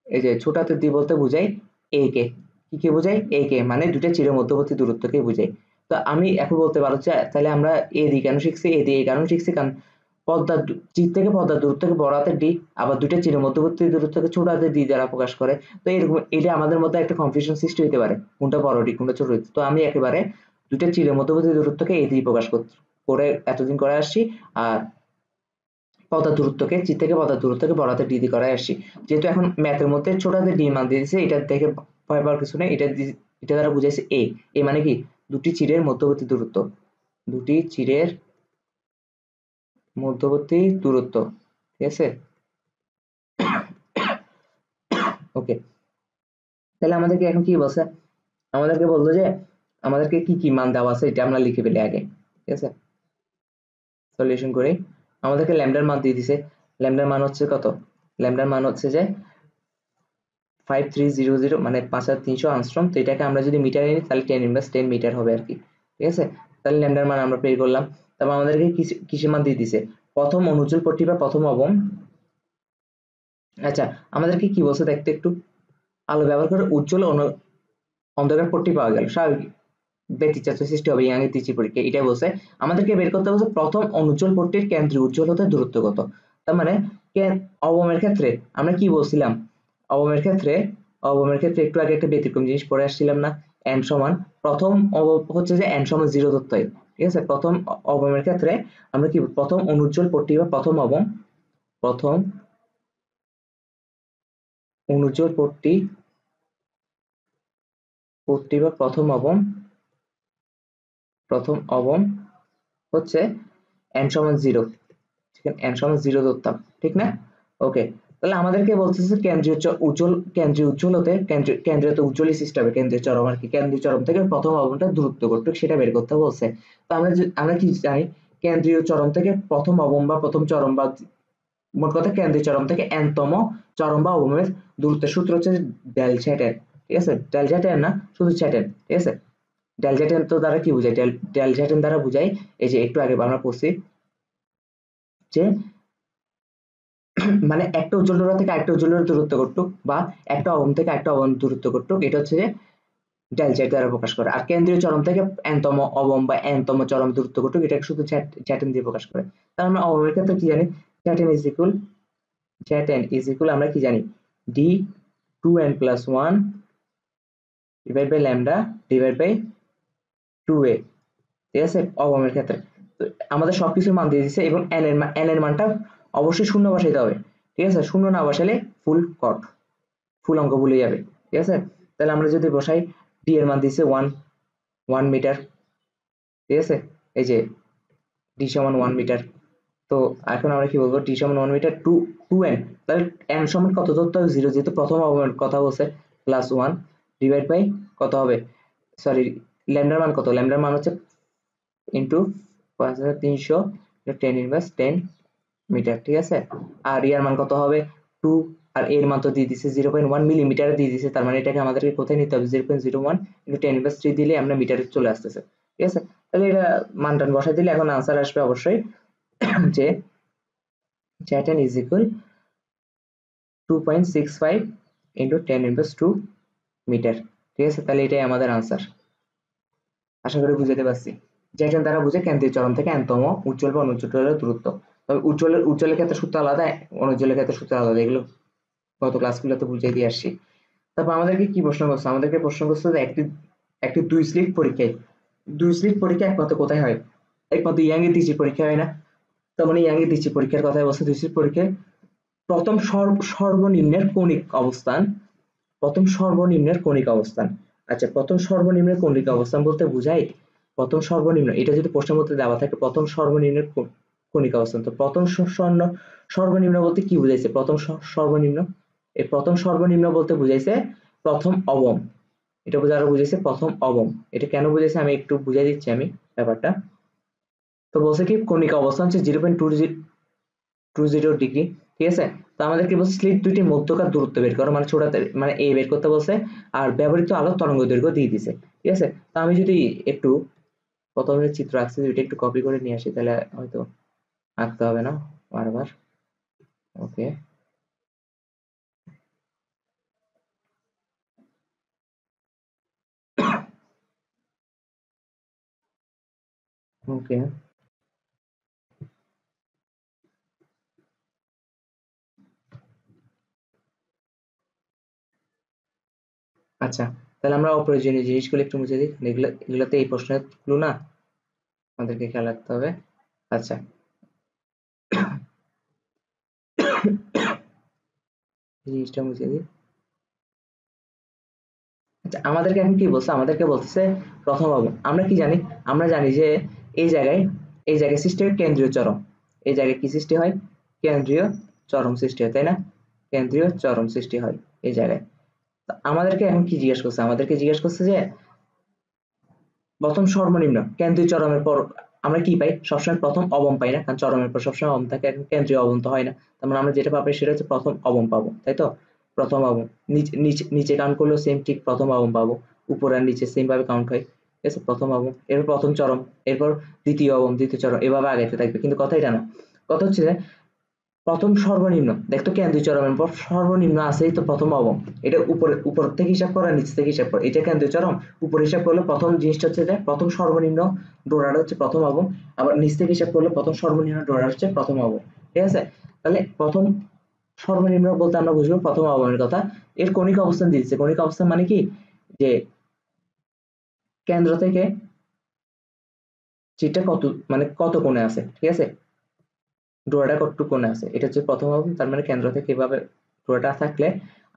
এই যে ছোট হাতের ডি বলতে বুঝাই এ কে। কি বোঝাই? এ কে মানে দুইটা চিরের মধ্যবর্তী দূরত্বকে বুঝাই। তো আমি এখন বলতে পারো যে তাহলে আমরা এ দি কেন শিখছি? এ দি এই কারণে শিখছি কারণ পদ্মার চির থেকে পদ্মার দূরত্বকে বড় হাতের ডি, আবার দুইটা চিরের মধ্যবর্তী দূরত্বকে ছোট হাতের ডি দ্বারা প্রকাশ করে। তো এরকম এটা আমাদের মধ্যে একটা কনফিউশন সৃষ্টি হতে পারে, কোনটা বড় ডি কোনটা ছোট ডি। তো আমি একেবারে দুইটা চিরের মধ্যবর্তী দূরত্বকে এ দিয়ে প্রকাশ করে এতদিন করে আসছি। আর পদার দূরত্বকে জি থেকে পদার দূরত্বকে বড় হাতের ডি দিয়ে করায় আসছি। যেহেতু এখন ম্যাথের মধ্যে ছোট হাতের ডি মান দিয়ে দিয়েছে, এটা দেখে ভয় পাওয়ার কিছু নেই। এটা দ্বারা বুঝাইছে এ মানে কি দুটি চিরের মধ্যবর্তী দূরত্ব, দুটি চিরের মধ্যবর্তী দূরত্ব, ঠিক আছে। ওকে, তাহলে আমাদেরকে এখন কি বলছে, আমাদেরকে বললো যে আমাদেরকে কি কি মান দেওয়া আছে এটা আমরা লিখে ফেলি আগে, ঠিক আছে। সলিউশন করি, আমাদেরকে ল্যামডার মান দিয়ে দিছে, ল্যামডার মান হচ্ছে কত, ল্যামডার মান হচ্ছে যে 5300 মানে 5300 আংস্ট্রম। তো এটাকে আমরা যদি মিটারে নিই তাহলে 10 মিটার হবে আর কি, ঠিক আছে। তাহলে ল্যামডার মান আমরা বের করলাম। তারপর আমাদেরকে কিসের মান দিয়ে দিছে, প্রথম অনুজ্জ্বল পট্টি বা প্রথম অবম। আচ্ছা, আমাদেরকে কি বলছে দেখতে একটু, আলো ব্যবহার করে উজ্জ্বল অন্ধকার পট্টি পাওয়া গেল, স্বাভাবিক ব্যতিচাত্র সৃষ্টি হবে ইয়াং এর দ্বিতীয় পরীক্ষা, এটাই বলছে। আমাদেরকে বের করতে বলছে প্রথম অনুজ্জ্বল পট্টির কেন্দ্রীয় উজ্জ্বল হতে দূরত্ব কত। তার মানে অবমের ক্ষেত্রে আমরা কি বলছিলাম, অবমের ক্ষেত্রে একটু আগে একটা ব্যতিক্রম জিনিস পড়ে আসছিলাম না, n সমান প্রথম হচ্ছে যে n সমান 0 ধরতে হয়, ঠিক আছে। প্রথম অবমের ক্ষেত্রে আমরা কি প্রথম অনুজ্জ্বল পট্টি বা প্রথম অবম, প্রথম অনুজ্জ্বল পট্টি বা প্রথম অবম হচ্ছে n সমান 0, ঠিক আছে, n সমান 0 ধরতাম, ঠিক না। ওকে, তাহলে আমাদেরকে বলতেছে কেন্দ্রীয় উজ্জ্বল হতে কেন্দ্রীয় তো উজ্জ্বলই সৃষ্টি হবে, কেন্দ্রীয় চরম আর কি, কেন্দ্রীয় চরম থেকে প্রথম অবনটা দূরত্ব কতটুকু সেটা বের করতে বলছে। তো আমরা কি জানি, কেন্দ্রীয় চরম থেকে প্রথম অবম বা প্রথম চরম বা মোট কথা কেন্দ্রীয় চরম থেকে এনতম চরম বা অবমের দূরত্বের সূত্র হচ্ছে ডেল জ্যাটেন, ঠিক আছে। ডেল জ্যাটেন না, শুধু জ্যাটেন, ঠিক আছে। ডেল জ্যাটেন তো দ্বারা কি বোঝায়, ডেল জ্যাটেন দ্বারা বোঝায় এই যে একটু আগে আমরা পড়ছি যে মানে একটা উজ্জ্বল ডোরা থেকে আরেকটা উজ্জ্বল ডোরার দূরত্ব কতটুক, বা একটা অবম থেকে আরেকটা অবম দূরত্ব কতটুক, এটা হচ্ছে যে ডেল জ্যাট দ্বারা প্রকাশ করে। আর কেন্দ্রীয় চরম থেকে এনতম অবম বা এনতম চরম দূরত্ব কতটুক, এটাকে শুধু জ্যাটেন দিয়ে প্রকাশ করে। তার আমরা অবমের ক্ষেত্রে কি জানি, জ্যাটেন ইজ ইকুয়াল আমরা কি জানি, D 2n plus 1 divide by lambda divide by 2a, ঠিক আছে, অবমের ক্ষেত্রে। তো আমাদের সবকিছুর মান দিয়ে দিচ্ছে, এবং n এর মানটা অবশ্যই শূন্য বসাইতে হবে, ঠিক আছে। শূন্য না বসালে ফুল অঙ্ক ভুলে যাবে, ঠিক আছে। তাহলে আমরা যদি বসাই, ডি এর মান দিচ্ছে 1 মিটার, ঠিক আছে, এই যে ডি সমান 1 মিটার। তো এখন আমরা কি বলবো, ডি সমান 1 মিটার 2n, তাহলে n সমান কত ধরতে হবে, 0, যেহেতু প্রথম অবমের কথা বলছে, প্লাস 1 ডিভাইড বাই কত হবে, সরি ল্যামডার মান কত, ল্যামডার মান হচ্ছে ইন্টু 5300 10 মিটার, ঠিক আছে। আর ইয়ার মান কত হবে 2, আর এর মান তো দিয়ে দিচ্ছে 0.1 মিলিমিটারে দিয়ে দিচ্ছে, তার মানে এটাকে আমাদেরকে কোথায় নিতে হবে, 0.01 ইন্টু 10 দিলে আমরা মিটারে চলে আসতেছে, ঠিক আছে। তাহলে এটা মান টান বসাই দিলে এখন আনসার আসবে অবশ্যই যে জ্যাটেন ইজ ইকুয়াল 2.65 ইন্টু 10 মিটার, ঠিক আছে। তাহলে এটাই আমাদের আনসার, আশা করি বুঝাতে পারছি। জ্যাটেন দ্বারা বুঝে কেন্দ্রীয় চরম থেকে এনতম উজ্জ্বল বা অনুজ্জ্বলের দূরত্ব। তবে উজ্জ্বলের ক্ষেত্রে সূত্র আলাদা, অনুজ্জ্বলের ক্ষেত্রে সূত্র আলাদা, এগুলো গত ক্লাসগুলোতে বুঝিয়ে দিয়ে আসছি। তারপর আমাদেরকে কি প্রশ্ন করছে, আমাদেরকে প্রশ্ন করছে যে একটি 2 স্লিট পরীক্ষা একমাত্র কোথায় হয়, একমাত্র ইয়াং এর দ্বিতীয় পরীক্ষা হয় না। তার মানে ইয়াং এর দ্বিতীয় পরীক্ষার কথাই বলছে, 2 স্লিট পরীক্ষায় প্রথম সর্বনিম্নের কৌণিক অবস্থান, প্রথম সর্বনিম্নের কৌণিক অবস্থান। আচ্ছা, প্রথম সর্বনিম্নের কৌণিক অবস্থান বলতে বোঝায় প্রথম সর্বনিম্ন, এটা যদি প্রশ্নের মধ্যে দেওয়া থাকে প্রথম সর্বনিম্নের কৌণিক অবস্থান, তো প্রথম সর্বনিম্ন বলতে কি বুঝাইছে, প্রথম সর্বনিম্ন, এই প্রথম সর্বনিম্ন বলতে বুঝাইছে প্রথম অবম, এটা বোঝানো বুঝাইছে প্রথম অবম। এটা কেন বুঝাইছে আমি একটু বুঝাই দিচ্ছি আমি ব্যাপারটা। তো বলছে কি কৌণিক অবস্থান হচ্ছে 0.20 ডিগ্রি, ঠিক আছে। তো আমাদেরকে বলছে স্লিট দুইটির মধ্যকার দূরত্ব বের করো, মানে ছোটাতে মানে এ বের করতে বলছে, আর ব্যবহৃত আলোর তরঙ্গ দৈর্ঘ্য দিয়ে দিছে, ঠিক আছে। তো আমি যদি একটু প্রথমে চিত্র আঁকছি, এটা একটু কপি করে নিয়ে আসি, তাহলে হয়তো আঁকতে হবে না বারবার। ওকে, ওকে, আচ্ছা। তাহলে আমরা অপ্রয়োজনীয় জিনিসগুলো একটু মুছে দিই, এগুলোতে এই প্রশ্নের ক্লু না, আমাদেরকে খেয়াল রাখতে হবে। আচ্ছা, জিনিসটা মুছে দিই। আচ্ছা, আমাদেরকে এখন কি বলছে? আমাদেরকে বলতেছে প্রথম অবয়ব। আমরা কি জানি? আমরা জানি যে এই জায়গায় সৃষ্টি হয় কেন্দ্রীয় চরম। এই জায়গায় কি সৃষ্টি হয়? কেন্দ্রীয় চরম সৃষ্টি হয়, তাই না? কেন্দ্রীয় চরম সৃষ্টি হয় এই জায়গায়। আমাদেরকে এখন কি জিজ্ঞেস করছে? আমাদেরকে জিজ্ঞেস করছে যে প্রথম সর্বনিম্ন কেন্দ্রীয় চরমের পর আমরা কি পাই? সবসময় প্রথম অবম পাই না, কারণ চরমের পর সবসময় অবম থাকে, এখন কেন্দ্রীয় অবম তো হয় না। তার মানে আমরা যেটা পাবো সেটা হচ্ছে প্রথম অবম পাবো, তাই তো? প্রথম অবম নিচে নিচে নিচে কাউন্ট করলেও সেম ঠিক প্রথম অবম পাবো, উপর আর নিচে সেম ভাবে কাউন্ট হয়, ঠিক আছে? প্রথম অবম, এরপর প্রথম চরম, এরপর দ্বিতীয় অবম, দ্বিতীয় চরম, এভাবে আগাইতে থাকবে। কিন্তু কথা এটা না, কথা হচ্ছে যে প্রথম সর্বনিম্ন দেখতো কেন্দ্রীয় চরমের পর সর্বনিম্ন আছেই তো প্রথম অবম। এটা উপর থেকে হিসাব করা, নিচ থেকে হিসাব করা, এটা কেন্দ্রীয় চরম। উপরে হিসাব করলে প্রথম জিনিসটা হচ্ছে যে প্রথম সর্বনিম্ন ডোরাটা হচ্ছে প্রথম অবম, আবার নিচ থেকে হিসাব করলে প্রথম সর্বনিম্ন ডোরা হচ্ছে প্রথম অবম, ঠিক আছে? তাহলে প্রথম সর্বনিম্ন বলতে আমরা বুঝবো প্রথম অবমের কথা। এর কণিক অবস্থান দিচ্ছে। কণিক অবস্থান মানে কি? যে কেন্দ্র থেকে চিটটা কত, মানে কত কোণে আছে, ঠিক আছে? ডোরাটা কতটুকু কোণে আছে, এটা হচ্ছে প্রথম অবম। তার মানে কেন্দ্র থেকে এভাবে ডোরাটা থাকলে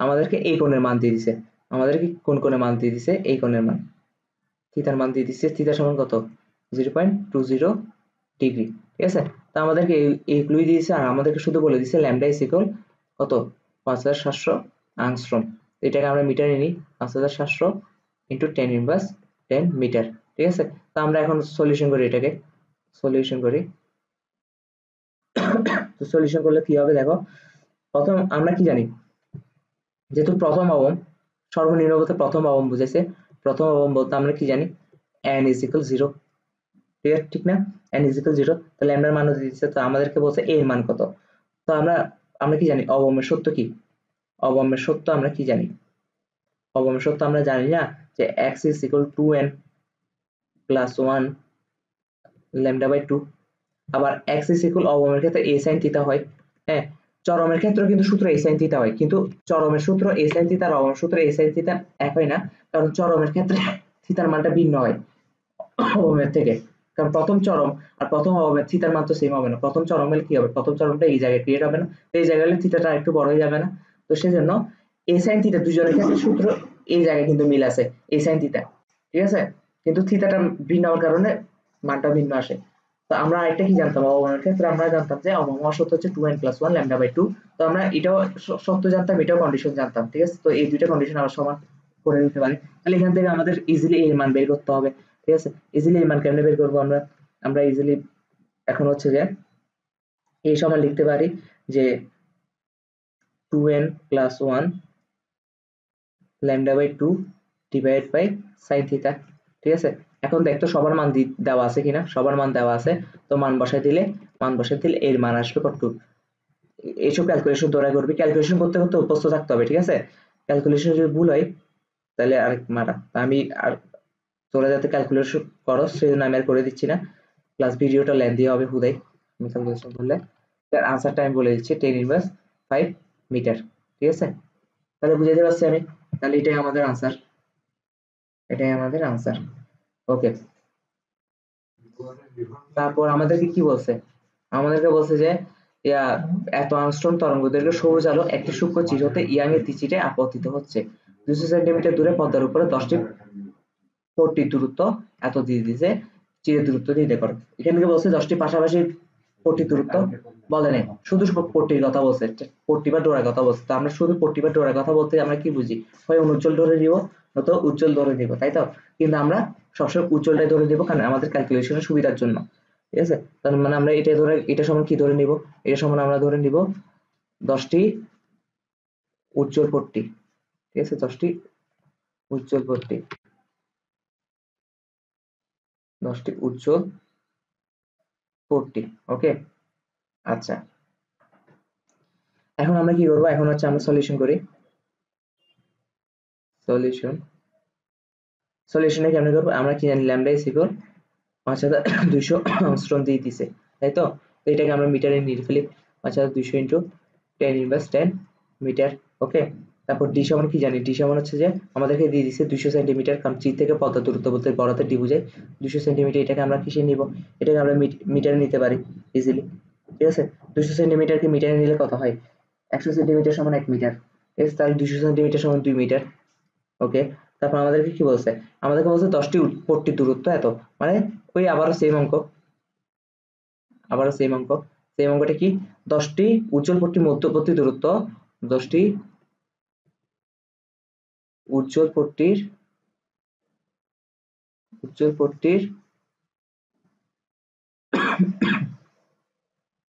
আমাদেরকে এই কোণের মান দিয়ে দিছে। আমাদেরকে কোন কোণের মান দিয়ে দিছে? এই কোণের মান, থিতার মান দিয়ে দিচ্ছে। থিতা সমান কত? 0.20 ডিগ্রি, ঠিক আছে? তো আমাদেরকে এইগুলোই দিয়েছে, আর আমাদেরকে শুধু বলে দিচ্ছে ল্যামডা ইজ ইকুয়াল কত? 5700 আংস্ট্রম। এটাকে আমরা মিটারে নিই, 5700 ইন্টু 10 মিটার, ঠিক আছে? তো আমরা এখন সলিউশন করি, এটাকে সলিউশন করি। তো সলিউশন করলে কি হবে দেখো। প্রথম আমরা কি জানি? যেহেতু প্রথম অবম, সর্বনিম্ন বলতে প্রথম অবম বুঝাইছে। প্রথম অবম বলতে আমরা কি জানি? n is equal 0, ঠিক না? n is equal 0, তাহলে ল্যামডার মান দিয়ে দিচ্ছে। তো আমাদেরকে বলছে এর মান কত। তো আমরা আমরা কি জানি? অবমের সত্য কি? অবমের সত্য আমরা কি জানি? অবমের সত্য আমরা জানি না যে x is equal 2n plus 1 lambda by 2। আবার x is equal অবমের ক্ষেত্রে a sin থিটা হয়, হ্যাঁ। চরমের ক্ষেত্রে কিন্তু সূত্র a sin থিটা হয়, কিন্তু চরমের সূত্র a sin থিটা আর অবমের সূত্র a sin থিটা এক হয় না, কারণ চরমের ক্ষেত্রে থিটার মানটা ভিন্ন হয় অবমের থেকে। কারণ প্রথম চরম আর প্রথম অবমের থিটার মান তো সেম হবে না। প্রথম চরম হলে কি হবে? প্রথম চরমটা এই জায়গায় ক্রিয়েট হবে না, তো এই জায়গায় হলে থিটাটা একটু বড় হয়ে যাবে না? তো সেজন্য a sin থিটা দুজনের ক্ষেত্রে সূত্র এই জায়গায় কিন্তু মিল আছে, a sin থিটা, ঠিক আছে? কিন্তু থিটাটা ভিন্ন হওয়ার কারণে মানটা ভিন্ন আসে। তো আমরা আরেকটা কি জানতাম? অবমের ক্ষেত্রে আমরা জানতাম যে অবম হওয়ার সত্য হচ্ছে 2n + 1 λ/2। তো আমরা এটাও সত্য জানতাম, এটাও কন্ডিশন জানতাম, ঠিক আছে? তো এই দুইটা কন্ডিশন আমরা সমান করে নিতে পারি। তাহলে এখান থেকে আমাদের ইজিলি এর মান বের করতে হবে, ঠিক আছে? ইজিলি এর মান কেমনে বের করবো আমরা? আমরা ইজিলি এখন হচ্ছে যে এই সমান লিখতে পারি যে 2n + 1 λ/2 divide by sin theta, ঠিক আছে? এখন দেখতো সবার মান দেওয়া আছে কিনা? সবার মান দেওয়া আছে। তো মান বসাই দিলে এর মান আসবে কত? এইসব ক্যালকুলেশন তোরা করবি, ক্যালকুলেশন করতে করতে অভ্যস্ত থাকতে হবে, ঠিক আছে? ক্যালকুলেশন যদি ভুল হয় তাহলে আরেক মারা। আমি আর তোরা যাতে ক্যালকুলেশন করো সেজন্য আমি আর করে দিচ্ছি না, প্লাস ভিডিওটা লেন্দি হবে হুদাই আমি ক্যালকুলেশন করলে। তার আনসারটা আমি বলে দিচ্ছি 10⁻5 মিটার, ঠিক আছে? তাহলে বুঝাতে পারছি আমি? তাহলে এটাই আমাদের আনসার, এটাই আমাদের আনসার। ওকে, তারপর আমাদেরকে কি বলছে? আমাদেরকে বলছে যে এত আর্মস্ট্রং তরঙ্গদৈর্ঘ্য সবুজ আলো একটি সূক্ষ্ম চির হতে ইয়াং এর তীচিতে আপতিত হচ্ছে। 200 সেন্টিমিটার দূরে পদ্মার উপরে 10টি পট্টির দূরত্ব এত দিয়ে দিয়েছে, চিরের দূরত্ব নির্ণয় করো। এখান থেকে বলছে 10টি পাশাপাশি পট্টির দূরত্ব বলে নাই, শুধু পট্টির কথা বলছে, পট্টি বা ডোরার কথা বলছে। তো আমরা শুধু পট্টি বা ডোরার কথা বলতে আমরা কি বুঝি? হয় অনুজ্জ্বল ধরে নিব, নয়তো উজ্জ্বল ধরে নিব, তাই তো? কিন্তু আমরা সবসময় উজ্জ্বলটাই ধরে নিব, কারণ আমাদের ক্যালকুলেশনের সুবিধার জন্য, ঠিক আছে? তার মানে আমরা এটা ধরে, এটা সমান কি ধরে নিব? এটা সমান আমরা ধরে নিব 10টি উজ্জ্বল পট্টি, ঠিক আছে? 10টি উজ্জ্বল পট্টি, 10টি উজ্জ্বল পট্টি, ওকে? আচ্ছা, এখন আমরা কি করব? এখন হচ্ছে আমরা সলিউশন করি। সলিউশনে কেমনে করবো? আমরা কি জানি? ল্যামডা ইজ ইকুয়াল 5200 অ্যাংস্ট্রম দিয়ে দিছে, তাই তো? তো এটাকে আমরা মিটারে নিয়ে ফেলি, 5200 ইন্টু 10⁻10 মিটার, ওকে? তারপর ডি সমান কি জানি? ডি সমান হচ্ছে যে আমাদেরকে দিয়ে দিছে 200 সেন্টিমিটার, কারণ চি থেকে পদ্মা দূরত্ব বলতে বড়তে ডি বুঝায়। 200 সেন্টিমিটার, এটাকে আমরা কিসে নিব? এটাকে আমরা মিটারে নিতে পারি ইজিলি, ঠিক আছে? 200 সেন্টিমিটারকে মিটারে নিলে কত হয়? 100 সেন্টিমিটার সমান 1 মিটার। ঠিক আছে, তাহলে 200 সেন্টিমিটার সমান 2 মিটার। ওকে, তারপর আমাদেরকে কি বলছে, আমাদেরকে বলছে 10টি পট্টির দূরত্ব এত, মানে ওই আবারও সেম অঙ্ক, সেম অঙ্কটা কি, 10টি উজ্জ্বল পট্টির মধ্যবর্তী দূরত্ব, 10টি উজ্জ্বল পট্টির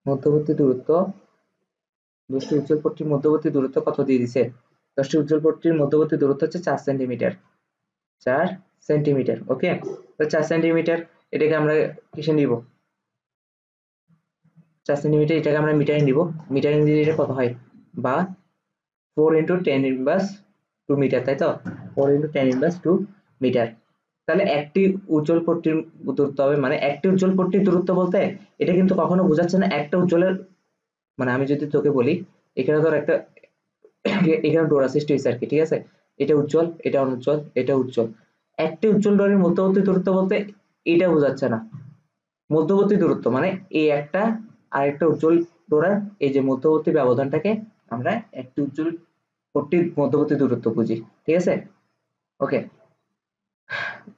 মধ্যবর্তী দূরত্ব, 10টি উজ্জ্বল পট্টির মধ্যবর্তী দূরত্ব কত দিয়ে দিছে, 10টি উজ্জ্বল পট্টির মধ্যবর্তী দূরত্ব হচ্ছে 4 সেন্টিমিটার, 4 সেন্টিমিটার। ওকে, তো 4 সেন্টিমিটার এটাকে আমরা কিসে নিব, 4 সেন্টিমিটার এটাকে আমরা মিটারে নিব, মিটারে নিলে এটা কত হয়, বা 4 ইন্টু 10 ইনভার্স 2 মিটার, তাই তো, 4 ইন্টু 10 ইনভার্স 2 মিটার। তাহলে একটি উজ্জ্বল পট্টির দূরত্ব হবে, মানে একটি উজ্জ্বল পট্টির দূরত্ব বলতে এটা কিন্তু কখনো বোঝাচ্ছে না একটা উজ্জ্বলের, মানে আমি যদি তোকে বলি এখানে ধর একটা এখানে ডোরা সৃষ্টি হয়েছে আর কি, ঠিক আছে, এটা উজ্জ্বল, এটা অনুজ্জ্বল, এটা উজ্জ্বল, একটি উজ্জ্বল ডোরের মধ্যবর্তী দূরত্ব বলতে এটা বোঝাচ্ছে না, মধ্যবর্তী দূরত্ব মানে এই একটা আর একটা উজ্জ্বল ডোরার এই যে মধ্যবর্তী ব্যবধানটাকে আমরা একটি উজ্জ্বল পট্টির মধ্যবর্তী দূরত্ব বুঝি, ঠিক আছে। ওকে,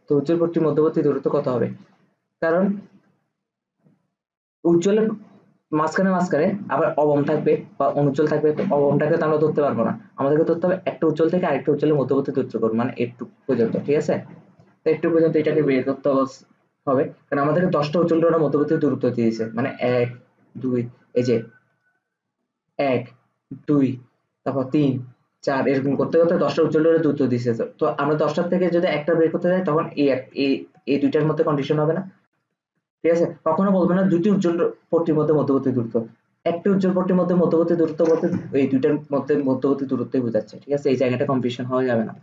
তো উজ্জ্বল পট্টির মধ্যবর্তী দূরত্ব কত হবে, কারণ উজ্জ্বলের মাঝখানে আবার অবম থাকবে বা অনুজ্জ্বল থাকবে, তো অবমটাকে তো আমরা ধরতে পারবো না, আমাদেরকে ধরতে হবে একটা উজ্জ্বল থেকে আরেকটা উজ্জ্বলের মধ্যবর্তী দূরত্ব করবো, মানে একটু পর্যন্ত, ঠিক আছে। তো একটু পর্যন্ত এটাকে বের করতে হবে, কারণ আমাদেরকে 10টা উজ্জ্বল ডোরা মধ্যবর্তী দূরত্ব দিয়েছে, মানে 1 2, এই যে 1 2, তারপর 3 4 এরকম করতে করতে 10টা উজ্জ্বল ডোরের দূরত্ব দিয়েছে, তো আমরা 10টার থেকে যদি একটা বের করতে যাই তখন এই দুইটার মধ্যে কন্ডিশন হবে না, ঠিক আছে, কখনো বলবো না দুটি উজ্জ্বল পট্টির মধ্যে মধ্যবর্তী দূরত্ব, একটি উজ্জ্বল পট্টির মধ্যে মধ্যবর্তী দূরত্ব বলতে এই দুইটার মধ্যে মধ্যবর্তী দূরত্বই বোঝাচ্ছে, ঠিক আছে, এই জায়গাটা কনফিউশন হওয়া যাবে না।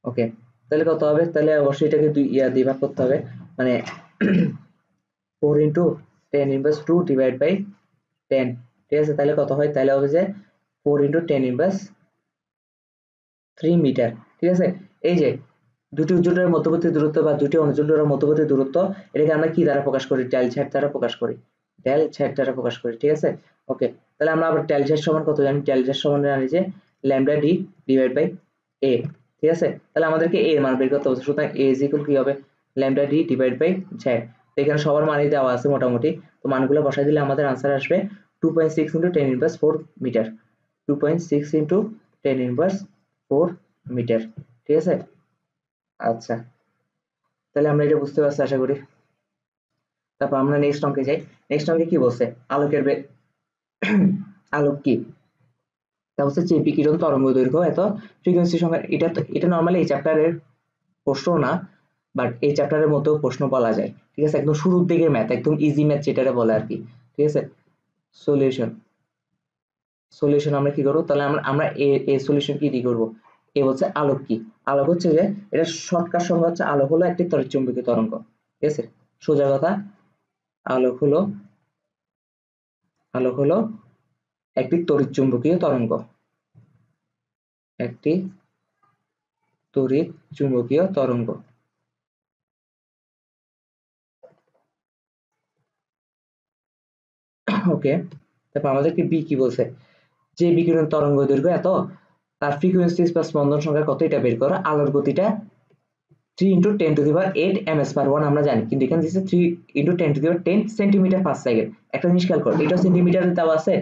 ওকে, তাহলে কত হবে, তাহলে অবশ্যই এটাকে দিয়ে ভাগ করতে হবে, মানে 4 ইন্টু 10 ইনভার্স 2 ডিভাইড বাই 10, ঠিক আছে, তাহলে কত হয়, তাহলে হবে যে 4 ইন্টু 10 ইনভার্স 3 মিটার, ঠিক আছে। এই যে দুটি উজ্জ্বল ডোরের মধ্যবর্তী দূরত্ব বা দুটি অনুজ্জ্বল ডোরের মধ্যবর্তী দূরত্ব, এটাকে আমরা কি দ্বারা প্রকাশ করি, ডেল ঝেড দ্বারা প্রকাশ করি, ডেল ঝেড দ্বারা প্রকাশ করি, ঠিক আছে। ওকে, তাহলে আমরা আবার ডেল ঝেড সমান কত জানি, ডেল ঝেড সমান জানি যে lambda D divide by A, ঠিক আছে, তাহলে আমাদেরকে এ এর মান বের করতে হবে, সুতরাং এ ইজ ইকুয়াল কি হবে, ল্যামডা ডি ডিভাইড বাই ঝেড, তো এখানে সবার মানই দেওয়া আছে মোটামুটি, তো মানগুলো বসাই দিলে আমাদের আনসার আসবে 2.6 into 10 inverse 4 metre, 2.6 into 10 inverse 4 metre, ঠিক আছে। আচ্ছা, তাহলে আমরা এটা বুঝতে পারছি আশা করি। তারপর আমরা নেক্সট অঙ্কে যাই, নেক্সট অঙ্কে কি বলছে, আলোকের আলোক কি, তা হচ্ছে যে বিকিরণ তরঙ্গ দৈর্ঘ্য এত ফ্রিকোয়েন্সি সংখ্যা, এটা নরমালি এই চ্যাপ্টারের প্রশ্ন না, বাট এই চ্যাপ্টারের মধ্যেও প্রশ্ন বলা যায়, ঠিক আছে, একদম শুরুর দিকের ম্যাথ, একদম ইজি ম্যাথ যেটারে বলে আর কি, ঠিক আছে। সলিউশন, আমরা কি করবো, তাহলে আমরা আমরা এ সলিউশন কি দিয়ে করবো, এ বলছে আলোক কি, আলোক হচ্ছে যে এটা শর্টকাট সংজ্ঞা হচ্ছে আলোক হলো একটি তড়িৎচুম্বকীয় তরঙ্গ, ঠিক আছে, সোজা কথা, আলোক হলো একটি তড়িৎচুম্বকীয় তরঙ্গ, একটি তড়িৎ চুম্বকীয় তরঙ্গ। ওকে, তারপর আমাদেরকে বি কি বলছে, যে বিকিরণ তরঙ্গ দৈর্ঘ্য এত, তার ফ্রিকোয়েন্সি বা স্পন্দন সংখ্যা কত এটা বের করো, আলোর গতিটা 3 into 10 to the power 8 ms per 1 আমরা জানি, কিন্তু এখানে দিচ্ছে 3 into 10 to the power 10 centimetre per second. একটা জিনিস খেয়াল করো, এটা সেন্টিমিটারে দেওয়া আছে,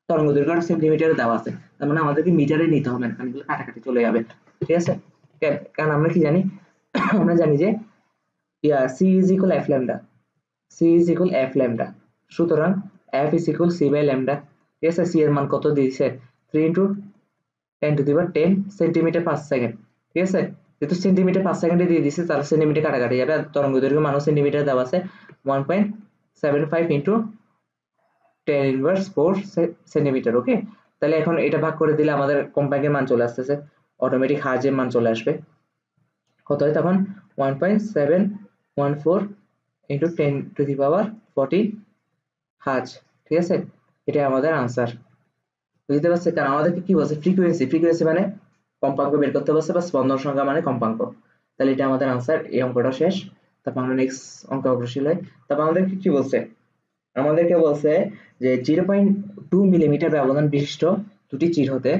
তরঙ্গ দৈর্ঘ্য সেন্টিমিটারে দেওয়া আছে, তার মানে আমাদেরকে মিটারে নিতে হবে না, কারণ এগুলো কাটাকাটি চলে যাবে, ঠিক আছে। কারণ আমরা কি জানি, আমরা জানি যে c is equal f lambda, সুতরাং f is equal c by lambda, ঠিক আছে, c এর মান কত দিয়েছে, 3 into 10 to the power 10 centimetre per second, ঠিক আছে, যেহেতু সেন্টিমিটার পার সেকেন্ডে দিয়ে দিচ্ছে তাহলে সেন্টিমিটার কাটাকাটি যাবে, আর তরঙ্গ দৈর্ঘ্য মানও সেন্টিমিটার দেওয়া আছে 1.75 ইন্টু 10 ইনভার্স 4 সেন্টিমিটার। ওকে, তাহলে এখন এটা ভাগ করে দিলে আমাদের কম্পাঙ্কের মান চলে আসতেছে, অটোমেটিক হার্জের মান চলে আসবে, কত হয় তখন 1.714 into 10 to the power 14 hertz, ঠিক আছে, এটা আমাদের আনসার, বুঝতে পারছি। কারণ আমাদেরকে কি বলছে, ফ্রিকোয়েন্সি মানে কম্পাঙ্ক বের করতে বলছে, বা স্পন্দন সংখ্যা মানে কম্পাঙ্ক, তাহলে এটা আমাদের আনসার, এই অঙ্কটা শেষ। তারপর আমরা নেক্সট অঙ্ক অগ্রসর হই। তারপর আমাদেরকে কি বলছে, আমাদেরকে বলছে যে 0.2 মিলিমিটার ব্যবধান বিশিষ্ট দুটি চির হতে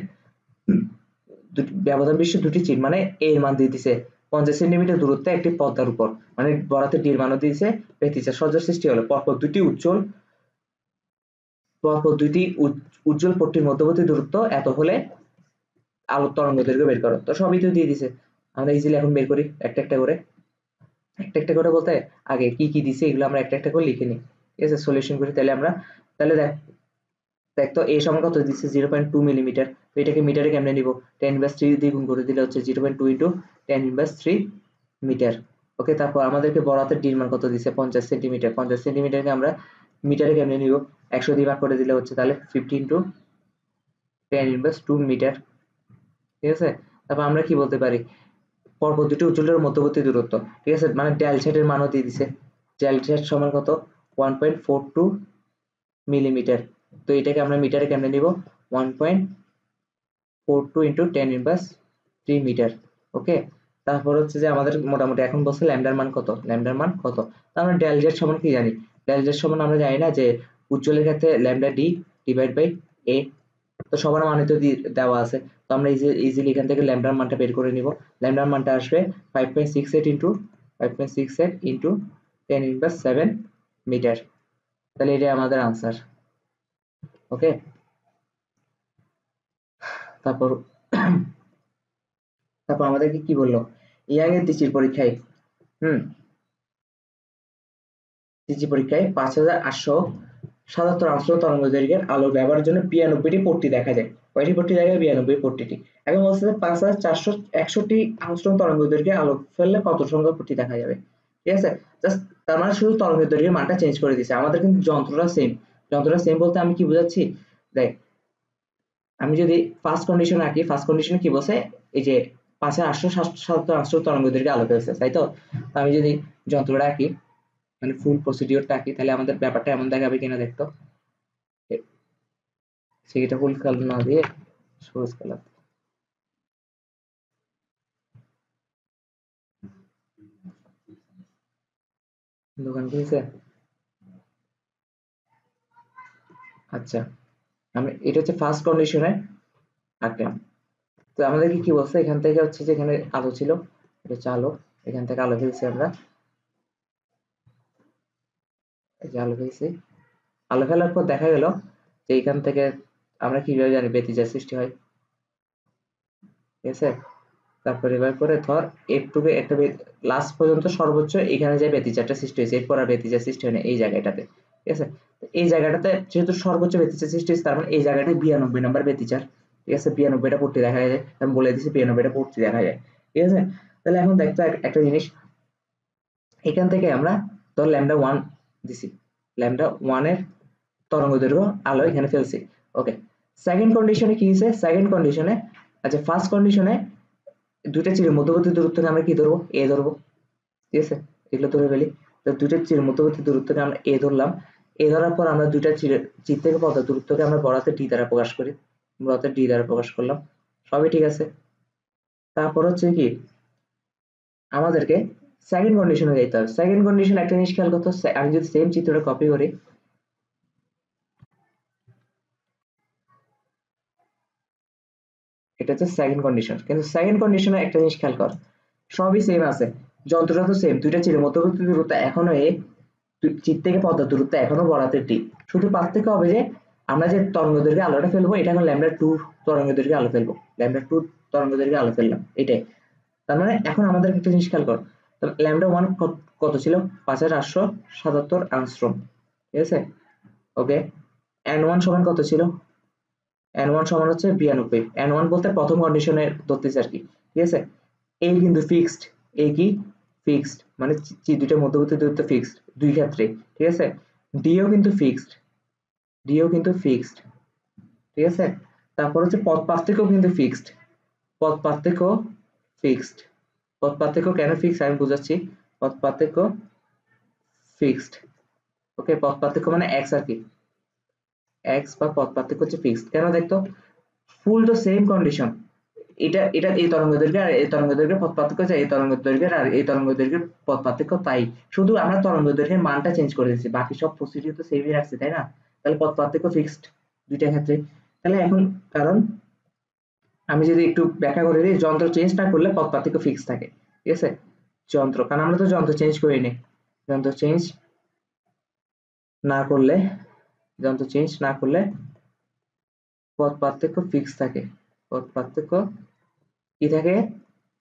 ব্যবধান বিশিষ্ট দুটি চির মানে এর মান দিয়ে দিছে 50 সেন্টিমিটার দূরত্বে একটি পদ্মার উপর, মানে বরাতে ডির মানও দিয়েছে, ব্যতিচার সজ্জার সৃষ্টি হলো পরপর দুটি উজ্জ্বল পট্টির মধ্যবর্তী দূরত্ব এত হলে আলোর তরঙ্গ দৈর্ঘ্য বের করো। তো সবই তো দিয়ে দিছে, আমরা ইজিলি এখন বের করি একটা একটা করে। একটা একটা করে বলতে আগে কি কি দিছে এগুলো আমরা একটা একটা করে লিখে নিই, ঠিক আছে? সলিউশন করি তাহলে দেখ তো এই সমান কত দিচ্ছে 0.2 মিলিমিটার। তো এটাকে মিটারে কেমনে নিব, 10/3 দিয়ে গুণ করে দিলে হচ্ছে 0.2 ইন্টু 10/3 মিটার। ওকে, তারপর আমাদেরকে বড়াতে ডির মান কত দিচ্ছে 50 সেন্টিমিটার। 50 সেন্টিমিটারকে আমরা মিটারে কেমনে নিব, 100 দিয়ে ভাগ করে দিলে হচ্ছে তাহলে 50 ইন্টু 10/2 মিটার, ঠিক আছে? তারপর আমরা কি বলতে পারি, পরপর দুটি উজ্জ্বলের মধ্যবর্তী দূরত্ব, ঠিক আছে? মানে ডেল জেড এর মানও দিয়ে দিছে, ডেল জেড সমান কত 1.42 মিলিমিটার। তো এটাকে আমরা মিটারে কেমনে নিব, 1.42 ইন্টু 10/3 মিটার। ওকে, তারপর হচ্ছে যে আমাদের মোটামুটি এখন বলছে ল্যামডার মান কত। তো আমরা ডেল জেড সমান কি জানি, ডেল জেড সমান আমরা জানি না যে উজ্জ্বলের ক্ষেত্রে ল্যামডা ডি ডিভাইড বাই এ। তো সবার মানে তো দেওয়া আছে, তো আমরা ইজিলি এখান থেকে ল্যামডার মানটা বের করে নিব। ল্যামডার মানটা আসবে 5.68 ইন্টু 5.68 ইন্টু 10^7 মিটার। তাহলে এটা আমাদের আনসার। ওকে, তারপর তারপর আমাদেরকে কি বললো, ইয়াং এর তিচির পরীক্ষায় পরীক্ষায় 5877 আংস্ট্রম তরঙ্গ দৈর্ঘ্যের আলো ব্যবহারের জন্য 92টি পট্টি দেখা যায়। কয়টি পট্টি দেখা যায়, 92 পট্টিটি। এখন বলছে যে 5461 আংস্ট্রম তরঙ্গ দৈর্ঘ্যে আলো ফেললে কত সংখ্যক পট্টি দেখা যাবে, ঠিক আছে? জাস্ট তার মানে শুধু তরঙ্গ দৈর্ঘ্যের মানটা চেঞ্জ করে দিয়েছে, আমাদের কিন্তু যন্ত্রটা সেম বলতে আমি কি বুঝাচ্ছি, দেখ আমি যদি ফার্স্ট কন্ডিশন আঁকি, ফার্স্ট কন্ডিশনে কি বলছে, এই যে 5877 আংস্ট্রম তরঙ্গ দৈর্ঘ্যে আলো ফেলছে, তাই তো? আমি যদি যন্ত্রটা আঁকি, মানে ফুল প্রসিডিওরটা আঁকি, তাহলে আমাদের ব্যাপারটা এমন দেখাবে কিনা দেখতো। সেটা ফুল কালার না দিয়ে সবুজ কালার, দোকান খুলছে। আচ্ছা, আমি এটা হচ্ছে ফার্স্ট কন্ডিশনে আঁকলাম। তো আমাদেরকে কি বলছে, এখান থেকে হচ্ছে যে এখানে আলো ছিল, এটা হচ্ছে আলো, এখান থেকে আলো ফেলছি আমরা, এই যে আলো ফেলছি। আলো ফেলার পর দেখা গেল যে এখান থেকে আমরা কিভাবে জানি ব্যতিচার সৃষ্টি হয়, ঠিক আছে? তারপর এবার করে ধর একটুকে একটা লাস্ট পর্যন্ত সর্বোচ্চ এখানে যে ব্যতিচারটা সৃষ্টি হয়েছে, এরপর আর ব্যতিচার সৃষ্টি হয় না এই জায়গাটাতে, ঠিক আছে? এই জায়গাটাতে যেহেতু সর্বোচ্চ ব্যতিচার সৃষ্টি হয়েছে, তার মানে এই জায়গাটায় 92 নম্বর ব্যতিচার, ঠিক আছে? 92টা পট্টি দেখা যায়, আমি বলে দিচ্ছি 92টা পট্টি দেখা যায়, ঠিক আছে? তাহলে এখন দেখতো একটা জিনিস, এখান থেকে আমরা ধর ল্যামডা 1 দিছি, ল্যামডা 1 এর তরঙ্গ দৈর্ঘ্য আলো এখানে ফেলছি। ওকে, সেকেন্ড কন্ডিশনে কি হয়েছে, সেকেন্ড কন্ডিশনে, আচ্ছা ফার্স্ট কন্ডিশনে দুইটা চিরের মধ্যবর্তী দূরত্বকে আমরা কি ধরবো, এ ধরবো, ঠিক আছে? এগুলো ধরে ফেলি। তো দুইটা চিরের মধ্যবর্তী দূরত্বকে আমরা এ ধরলাম। এ ধরার পর আমরা দুইটা চির থেকে পর্দা দূরত্বকে আমরা বড়াতে ডি দ্বারা প্রকাশ করি, বড়াতে ডি দ্বারা প্রকাশ করলাম, সবই ঠিক আছে। তারপর হচ্ছে কি, আমাদেরকে সেকেন্ড কন্ডিশনে যাইতে হবে। সেকেন্ড কন্ডিশন একটা জিনিস খেয়াল করতে, আমি যদি সেম চিত্রটা কপি করি, এটা হচ্ছে সেকেন্ড কন্ডিশন, কিন্তু সেকেন্ড কন্ডিশনে একটা জিনিস খেয়াল কর, সবই সেম আছে, যন্ত্রটা তো সেম, দুইটা চিরের মধ্যবর্তী দূরত্ব এখনো এ, চির থেকে পর্দার দূরত্ব এখনো বরাতে টি। শুধু পার্থক্য হবে যে আমরা যে তরঙ্গ দৈর্ঘ্যে আলোটা ফেলবো, এটা এখন ল্যামডা 2 তরঙ্গ দৈর্ঘ্যে আলো ফেলবো, ল্যামডা 2 তরঙ্গ দৈর্ঘ্যে আলো ফেললাম, এটাই। তার মানে এখন আমাদের একটা জিনিস খেয়াল কর, ল্যামডা 1 কত ছিল, 5877 আংস্ট্রম, ঠিক আছে? ওকে, এন 1 সমান কত ছিল, এন 1 সমান হচ্ছে 92। এন 1 বলতে প্রথম কন্ডিশনে ধরতেছে আর কি, ঠিক আছে? এ কিন্তু ফিক্সড, এ কি ফিক্সড, মানে দুইটার মধ্যবর্তী দূরত্ব ফিক্সড দুই ক্ষেত্রে, ঠিক আছে? ডিও কিন্তু ফিক্সড, ডিও কিন্তু ফিক্সড, ঠিক আছে? তারপর হচ্ছে পথ পার্থক্য কিন্তু ফিক্সড, পথ পার্থক্য ফিক্সড। পথ পার্থক্য কেন ফিক্সড আমি বুঝাচ্ছি, পথ পার্থক্য ফিক্সড। ওকে, পথ পার্থক্য মানে এক্স আর কি, এক্স বা পথ পার্থক্য হচ্ছে ফিক্সড। কেন দেখতো, ফুল তো সেম কন্ডিশন, এটা এটা এই তরঙ্গ দৈর্ঘ্য আর এই তরঙ্গ দৈর্ঘ্যের পথ পার্থক্য হচ্ছে এই তরঙ্গ দৈর্ঘ্যের আর এই তরঙ্গ দৈর্ঘ্যের পথ পার্থক্য, তাই শুধু আমরা তরঙ্গ দৈর্ঘ্যের মানটা চেঞ্জ করে দিচ্ছি, বাকি সব প্রসিডিউর তো সেমই রাখছি, তাই না? তাহলে পথ পার্থক্য ফিক্সড দুইটা ক্ষেত্রে। তাহলে এখন কারণ আমি যদি একটু ব্যাখ্যা করে দিই, যন্ত্র চেঞ্জ না করলে পথ পার্থক্য ফিক্স থাকে, ঠিক আছে? যন্ত্র, কারণ আমরা তো যন্ত্র চেঞ্জ করিনি, যন্ত্র চেঞ্জ না করলে যন্ত্র চেঞ্জ না করলে পথ পার্থক্য ফিক্স থাকে, পথ পার্থক্য কি থাকে,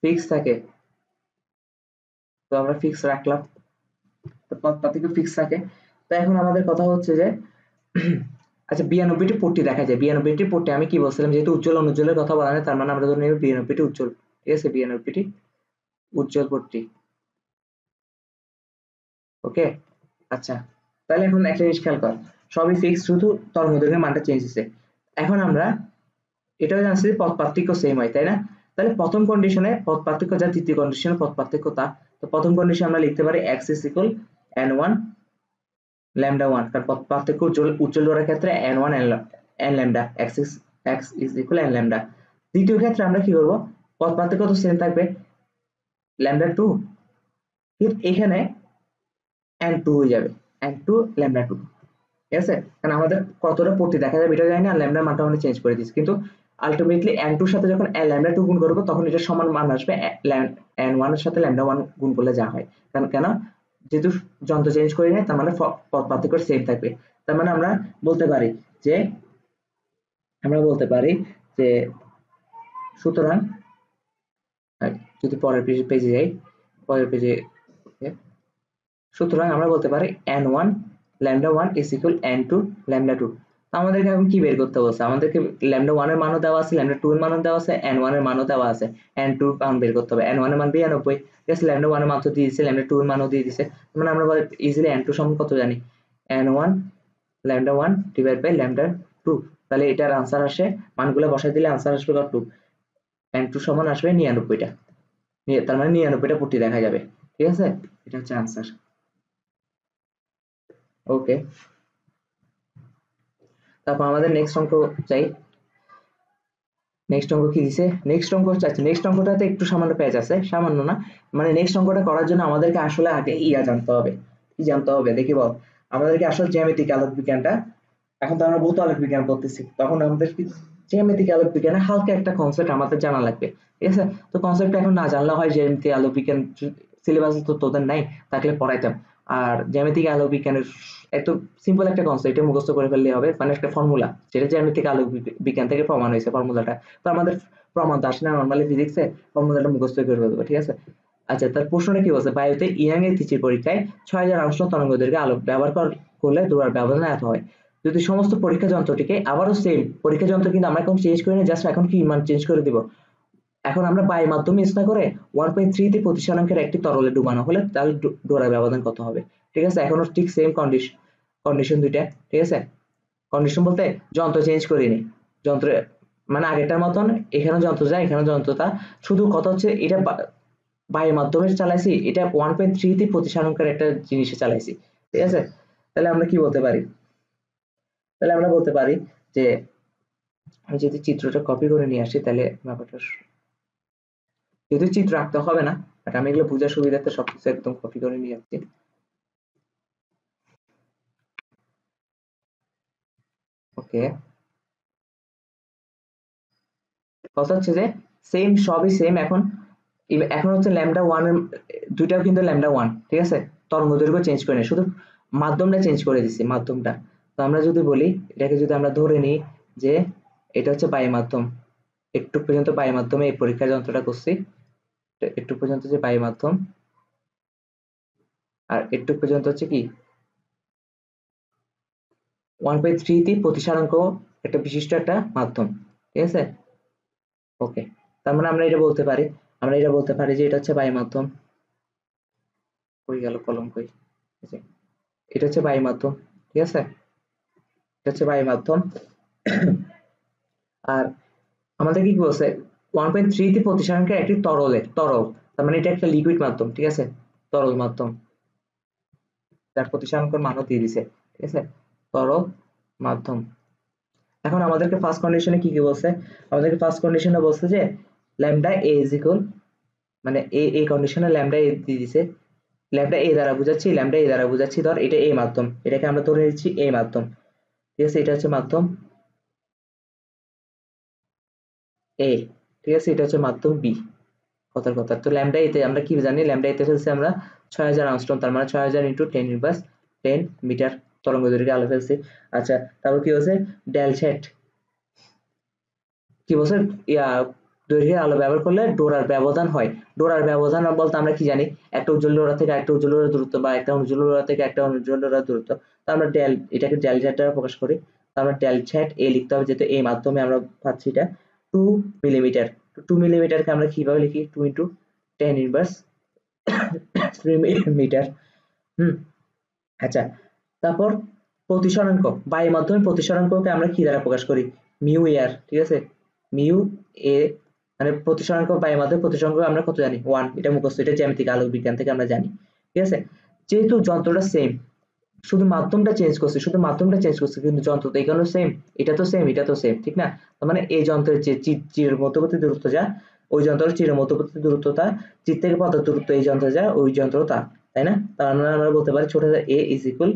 ফিক্স থাকে। তো আমরা ফিক্স রাখলাম, তো পথ পার্থক্য ফিক্স থাকে। তো এখন আমাদের কথা হচ্ছে যে আচ্ছা 92টি পট্টি দেখা যায়, 92টি পট্টি আমি কি বলছিলাম, যেহেতু উজ্জ্বল অনুজ্জ্বলের কথা বলা নেই, তার মানে আমরা ধরে নেব 92টি উজ্জ্বল, ঠিক আছে? 92টি উজ্জ্বল পট্টি, ওকে। আচ্ছা, তাহলে এখন একটা জিনিস খেয়াল কর, সবই ফিক্স, শুধু তরঙ্গদৈর্ঘ্যের মানটা চেঞ্জ হচ্ছে। এখন আমরা এটাও জানছি যে পথ পার্থক্য সেম হয়, তাই না? তাহলে প্রথম কন্ডিশনে পথ পার্থক্য যা, তৃতীয় কন্ডিশনে পথ পার্থক্য তা। তো প্রথম কন্ডিশন আমরা লিখতে পারি x is equal n1 lambda 1, কারণ পথ পার্থক্য উজ্জ্বল ডোরার ক্ষেত্রে n1 n lambda, x is equal n lambda। দ্বিতীয় ক্ষেত্রে আমরা কি করব, পথ পার্থক্য তো সেম থাকবে lambda 2, কিন্তু এখানে n2 হয়ে যাবে, n2 lambda 2, ঠিক আছে? কারণ আমাদের কতটা পট্টি দেখা যাবে এটা জানি না, আর ল্যামডার মানটা আমরা চেঞ্জ করে দিচ্ছি, কিন্তু আলটিমেটলি n2 এর সাথে যখন ল্যামডা 2 গুণ করব তখন এটা সমান মান আসবে n1 এর সাথে ল্যামডা 1 গুণ করলে যা হয়। কারণ কেন, যেহেতু যন্ত্র চেঞ্জ করি নাই, তার মানে পথ পার্থক্য সেম থাকবে। তার মানে আমরা বলতে পারি যে, আমরা বলতে পারি যে সুতরাং যদি পরের পেজে যাই, পরের পেজে, সুতরাং আমরা বলতে পারি n1 lambda 1 is equal n2 lambda 2। আমাদেরকে এখন কি বের করতে বলছে, আমাদেরকে lambda 1 এর মানও দেওয়া আছে, lambda 2 এর মানও দেওয়া আছে, n1 এর মানও দেওয়া আছে, n2 এর মান বের করতে হবে। n1 এর মান 92, ঠিক আছে? lambda 1 এর মান তো দিয়ে দিয়েছে, lambda 2 এর মানও দিয়ে দিয়েছে, মানে আমরা ইজিলি n2 সমান কত জানি, n1 lambda 1 divide by lambda 2। তাহলে এটার आंसर আসে, মানগুলো বসাই দিলে आंसर আসবে কত, n2 সমান আসবে 99টা, তার মানে 99টা পট্টি দেখা যাবে, ঠিক আছে? এটা হচ্ছে आंसर, ওকে। তারপর আমাদের নেক্সট অঙ্ক চাই, নেক্সট অঙ্ক কি দিছে, নেক্সট অঙ্ক চাচ্ছি, নেক্সট অঙ্কটাতে একটু সামান্য প্যাচ আছে, সামান্য না, মানে নেক্সট অঙ্কটা করার জন্য আমাদেরকে আসলে আগে ইয়া জানতে হবে, কি জানতে হবে দেখি বল, আমাদেরকে আসলে জ্যামিতিক আলোক বিজ্ঞানটা, এখন তো আমরা ভৌত আলোক বিজ্ঞান পড়তেছি, তখন আমাদের কি জ্যামিতিক আলোক বিজ্ঞানে হালকা একটা কনসেপ্ট আমাদের জানা লাগবে, ঠিক আছে? তো কনসেপ্টটা এখন না জানলে হয়, জ্যামিতিক আলোক বিজ্ঞান সিলেবাস তো তোদের নাই, থাকলে পড়াইতাম। আর জ্যামিতিক আলোক বিজ্ঞানের এত সিম্পল একটা কনসেপ্ট, এটা মুখস্থ করে ফেললে হবে, মানে একটা ফর্মুলা, যেটা জ্যামিতিক আলোক বিজ্ঞান থেকে প্রমাণ হয়েছে ফর্মুলাটা। তো আমাদের প্রমাণ তো আসে না নর্মালি ফিজিক্সে, ফর্মুলাটা মুখস্থ করে ফেলবো, ঠিক আছে? আচ্ছা, তার প্রশ্নটা কি বলছে, বায়ুতে ইয়াং এর থিচির পরীক্ষায় 6000 আর্মস্ট্রং তরঙ্গদৈর্ঘ্যে আলোক ব্যবহার করলে দূরার ব্যবধান এত হয়। যদি সমস্ত পরীক্ষা যন্ত্রটিকে আবারও সেম পরীক্ষা যন্ত্র, কিন্তু আমরা এখন চেঞ্জ করে নিই, জাস্ট এখন কি মান চেঞ্জ করে দিব, এখন আমরা বায়ুর মাধ্যমে স্নান করে 1.3 প্রতিসরাঙ্কের একটি তরলে ডুবানো হলে তাহলে ডোরার ব্যবধান কত হবে, ঠিক আছে? এখনো ঠিক সেম কন্ডিশন দুইটা, ঠিক আছে? কন্ডিশন বলতে যন্ত্র চেঞ্জ করিনি, যন্ত্র মানে আগেরটার মতন, এখানে যন্ত্র যায় এখানে যন্ত্র তা, শুধু কথা হচ্ছে এটা বায়ুর মাধ্যমে চালাইছি, এটা 1.3 প্রতিসরাঙ্কের একটা জিনিসে চালাইছি, ঠিক আছে? তাহলে আমরা কি বলতে পারি, তাহলে আমরা বলতে পারি যে, আমি যদি চিত্রটা কপি করে নিয়ে আসি তাহলে ব্যাপারটা, যেহেতু চিত্র আঁকতে হবে না, বাট আমি এগুলো বোঝার সুবিধার্থে সবকিছু একদম কপি করে নিয়ে যাচ্ছি। ওকে, কথা হচ্ছে যে সেম, সবই সেম। এখন এখন হচ্ছে ল্যামডা ওয়ান এর দুইটাও কিন্তু ল্যামডা ওয়ান, ঠিক আছে? তরঙ্গ দৈর্ঘ্য চেঞ্জ করে নেই, শুধু মাধ্যমটা চেঞ্জ করে দিচ্ছি, মাধ্যমটা। তো আমরা যদি বলি, এটাকে যদি আমরা ধরে নিই যে এটা হচ্ছে বায়ু মাধ্যম, একটু পর্যন্ত বায়ু মাধ্যমে এই পরীক্ষা যন্ত্রটা করছি, একটু পর্যন্ত যে বায়ু মাধ্যম, আর একটু পর্যন্ত হচ্ছে কি 1.3 প্রতিসারাঙ্ক একটা বিশিষ্ট একটা মাধ্যম, ঠিক আছে? ওকে, তার মানে আমরা এটা বলতে পারি, আমরা এটা বলতে পারি যে এটা হচ্ছে বায়ু মাধ্যম, কই গেল কলম কই, এই যে, এটা হচ্ছে বায়ু মাধ্যম, ঠিক আছে? এটা হচ্ছে বায়ু মাধ্যম। আর আমাদের কি বলছে, 1.3 প্রতিসারাঙ্কের একটি তরল, তার মানে এটা একটা লিকুইড মাধ্যম, ঠিক আছে? তরল মাধ্যম, যার প্রতিসারাঙ্কের মানও দিয়ে দিছে, ঠিক আছে? তরল মাধ্যম। এখন আমাদেরকে ফার্স্ট কন্ডিশনে কি কি বলছে, আমাদেরকে ফার্স্ট কন্ডিশনে বলছে যে ল্যামডা এ ইজ ইকুয়াল, মানে এই কন্ডিশনে ল্যামডা এ দিয়ে দিছে, ল্যামডা এ দ্বারা বুঝাচ্ছি, ল্যামডা এ দ্বারা বুঝাচ্ছি, ধর এটা এ মাধ্যম, এটাকে আমরা ধরে নিচ্ছি এ মাধ্যম, ঠিক আছে? এটা হচ্ছে মাধ্যম, এ, ঠিক আছে, এটা হচ্ছে মাধ্যম বি, কথার কথা। তো ল্যামডা এতে আমরা কি জানি, ল্যামডা এতে ফেলছি আমরা 6000 অ্যাংস্ট্রম, তার মানে 6000 × 10^10 মিটার তরঙ্গ দৈর্ঘ্যে আলো ফেলছি। আচ্ছা, তারপর কি হচ্ছে ডেল সেট, কি বলছে দৈর্ঘ্যের আলো ব্যবহার করলে ডোরার ব্যবধান হয়। ডোরার ব্যবধান বলতে আমরা কি জানি, একটা উজ্জ্বল ডোরা থেকে একটা উজ্জ্বল ডোরার দূরত্ব, বা একটা উজ্জ্বল ডোরা থেকে একটা উজ্জ্বল ডোরার দূরত্ব। তো আমরা ডেল, এটাকে ডেল জেড দ্বারা প্রকাশ করি। তো আমরা ডেল জেড এ লিখতে হবে, যেহেতু এই মাধ্যমে আমরা পাচ্ছি এটা 2 মিলিমিটার। তো 2 মিলিমিটারকে আমরা কিভাবে লিখি, 2 × 10^3 মিটার। আচ্ছা, তারপর প্রতিসরাঙ্ক, বায়ু মাধ্যমে প্রতিসরাঙ্ককে আমরা কি দ্বারা প্রকাশ করি, মিউ এর, ঠিক আছে, মিউ এ, মানে প্রতিসরাঙ্ক, বায়ু মাধ্যমে প্রতিসরাঙ্ক আমরা কত জানি, 1, এটা মুখস্থ, এটা জ্যামিতিক আলোক বিজ্ঞান থেকে আমরা জানি, ঠিক আছে। যেহেতু যন্ত্রটা সেম, শুধু মাধ্যমটা চেঞ্জ করছে, শুধু মাধ্যমটা চেঞ্জ করছে, কিন্তু যন্ত্র তো এখানেও সেম, এটা তো সেম, এটা তো সেম, ঠিক না? তার মানে এই যন্ত্রের যে চিরের মধ্যবর্তী দূরত্ব যা, ওই যন্ত্রের চিরের মধ্যবর্তী দূরত্বটা, চির থেকে পথের দূরত্ব এই যন্ত্রে যা, ওই যন্ত্র তা, তাই না? তার মানে আমরা বলতে পারি ছোট হাতের a ইজ ইকুয়াল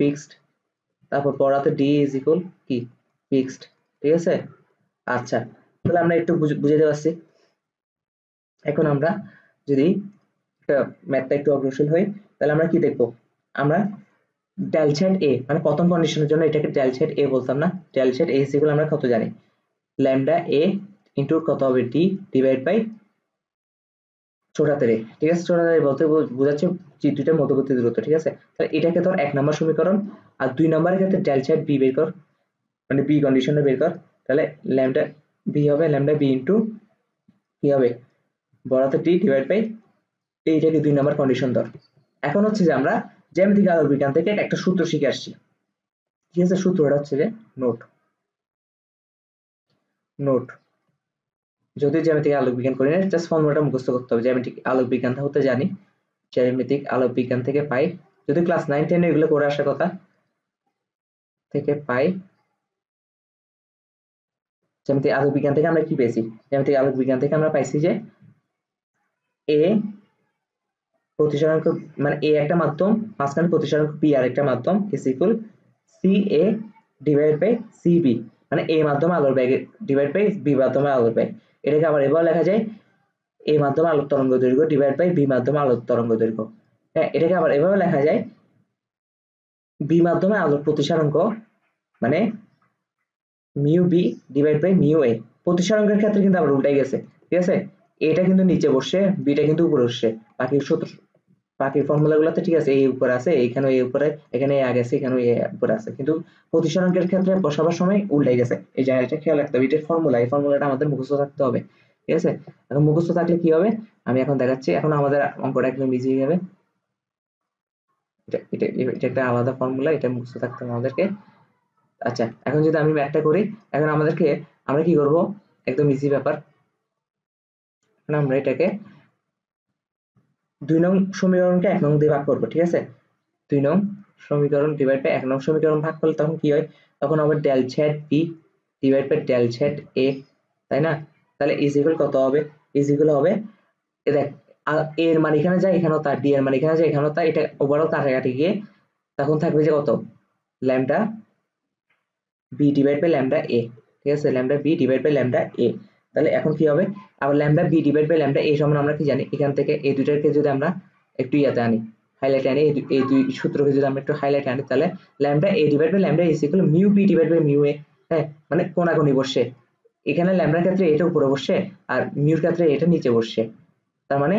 ফিক্সড, তারপর বড় হাতের d ইজ ইকুয়াল কি, ফিক্সড, ঠিক আছে। আচ্ছা, তাহলে আমরা একটু বুঝাতে পারছি। এখন আমরা যদি ম্যাথটা একটু অগ্রসর হই, তাহলে আমরা কি দেখবো, আমরা ডেল জেড এ, মানে প্রথম কন্ডিশনের জন্য এটাকে ডেল জেড এ বলতাম না, ডেল জেড এ ইকুয়াল আমরা কত জানি, ল্যামডা এ ইনটু কত হবে, ডি ডিভাইড বাই ছোট হাতের এ, ঠিক আছে। ছোট হাতের এ বলতে বোঝাচ্ছে যে দুইটার মধ্যবর্তী দূরত্ব, ঠিক আছে। তাহলে এটাকে ধর 1 নম্বর সমীকরণ, আর 2 নম্বরের ক্ষেত্রে ডেল জেড বি বের কর, মানে বি কন্ডিশনে বের কর। তাহলে ল্যামডা বি হবে ল্যামডা বি ইনটু কি হবে, বড় হাতের ডি ডিভাইড বাই এইটাকে 2 নম্বর কন্ডিশন ধর। এখন হচ্ছে যে আমরা জ্যামিতিক আলোক বিজ্ঞান থেকে একটা সূত্র শিখে আসছি, ঠিক আছে। সূত্রটা হচ্ছে যে নোট, নোট, যদি জ্যামিতিক আলোক বিজ্ঞান করি না, জাস্ট ফর্মুলাটা মুখস্থ করতে হবে। জ্যামিতিক আলোক বিজ্ঞান হতে জানি, জ্যামিতিক আলোক বিজ্ঞান থেকে পাই, যদি ক্লাস 9-10 এগুলো করে আসার কথা, থেকে পাই জ্যামিতিক আলোক বিজ্ঞান থেকে আমরা কি পেয়েছি, জ্যামিতিক আলোক বিজ্ঞান থেকে আমরা পাইছি যে এ প্রতিসরাঙ্ক, মানে এ একটা মাধ্যম, মাঝখানে প্রতিসরাঙ্ক বি আর একটা মাধ্যম, is equal C A divide by C B, মানে এ মাধ্যমে আলোর বেগ ডিভাইড বাই বি মাধ্যমে আলোর বেগ। এটাকে আবার এভাবে লেখা যায়, এ মাধ্যমে আলোর তরঙ্গ দৈর্ঘ্য ডিভাইড বাই বি মাধ্যমে আলোর তরঙ্গ দৈর্ঘ্য। হ্যাঁ, এটাকে আবার এভাবে লেখা যায়, বি মাধ্যমে আলোর প্রতিসরাঙ্ক মানে mu B divide by mu A. প্রতিসরাঙ্কের ক্ষেত্রে কিন্তু আবার উল্টাই গেছে, ঠিক আছে। এটা কিন্তু নিচে বসছে, বিটা কিন্তু উপরে বসছে। বাকি সূত্র, বাকি ফর্মুলা গুলোতে ঠিক আছে, এই উপরে আছে, এইখানে এই উপরে, এখানে এ আগে আছে, এখানে এ উপরে আছে, কিন্তু প্রতিসরাঙ্কের ক্ষেত্রে বসাবার সময় উল্টাই গেছে। এই জায়গাটা খেয়াল রাখতে হবে, এটার ফর্মুলা, এই ফর্মুলাটা আমাদের মুখস্থ থাকতে হবে, ঠিক আছে। এখন মুখস্থ থাকলে কি হবে আমি এখন দেখাচ্ছি, এখন আমাদের অঙ্কটা একদম ইজি হয়ে যাবে। এটা এটা এটা একটা আলাদা ফর্মুলা, এটা মুখস্থ থাকতে হবে আমাদেরকে। আচ্ছা, এখন যদি আমি ম্যাথটা করি, এখন আমাদেরকে, আমরা কি করব, একদম ইজি ব্যাপার, আমরা এটাকে 2 নং সমীকরণকে 1 নং দিয়ে ভাগ করব, ঠিক আছে। 2 নং সমীকরণ ডিভাইড বাই 1 নং সমীকরণ ভাগ করলে তখন কি হয়, তখন হবে del Z B divide by del Z A, তাই না? তাহলে ইজ ইকুয়াল কত হবে, ইজ ইকুয়াল হবে, এ দেখ এ এর মান এখানে যায়, এখানেও তার, ডি এর মান এখানে যায়, এখানেও তার, এটা ওভারঅল কাটাকাটি গিয়ে তখন থাকবে যে কত, lambda B divide by lambda A, ঠিক আছে, lambda B divide by lambda A. তাহলে এখন কি হবে, আবার lambda B divide by lambda A সমান আমরা কি জানি, এখান থেকে এই দুইটাকে যদি আমরা একটু ইয়াতে আনি, হাইলাইটে আনি, এই দুই সূত্রকে যদি আমরা একটু হাইলাইটে আনি, তাহলে lambda A divide by lambda is equal mu B divide by mu A. হ্যাঁ, মানে কোনাকুনি বসছে, এখানে ল্যামডার ক্ষেত্রে এটা উপরে বসছে, আর মিউর ক্ষেত্রে এটা নিচে বসছে, তার মানে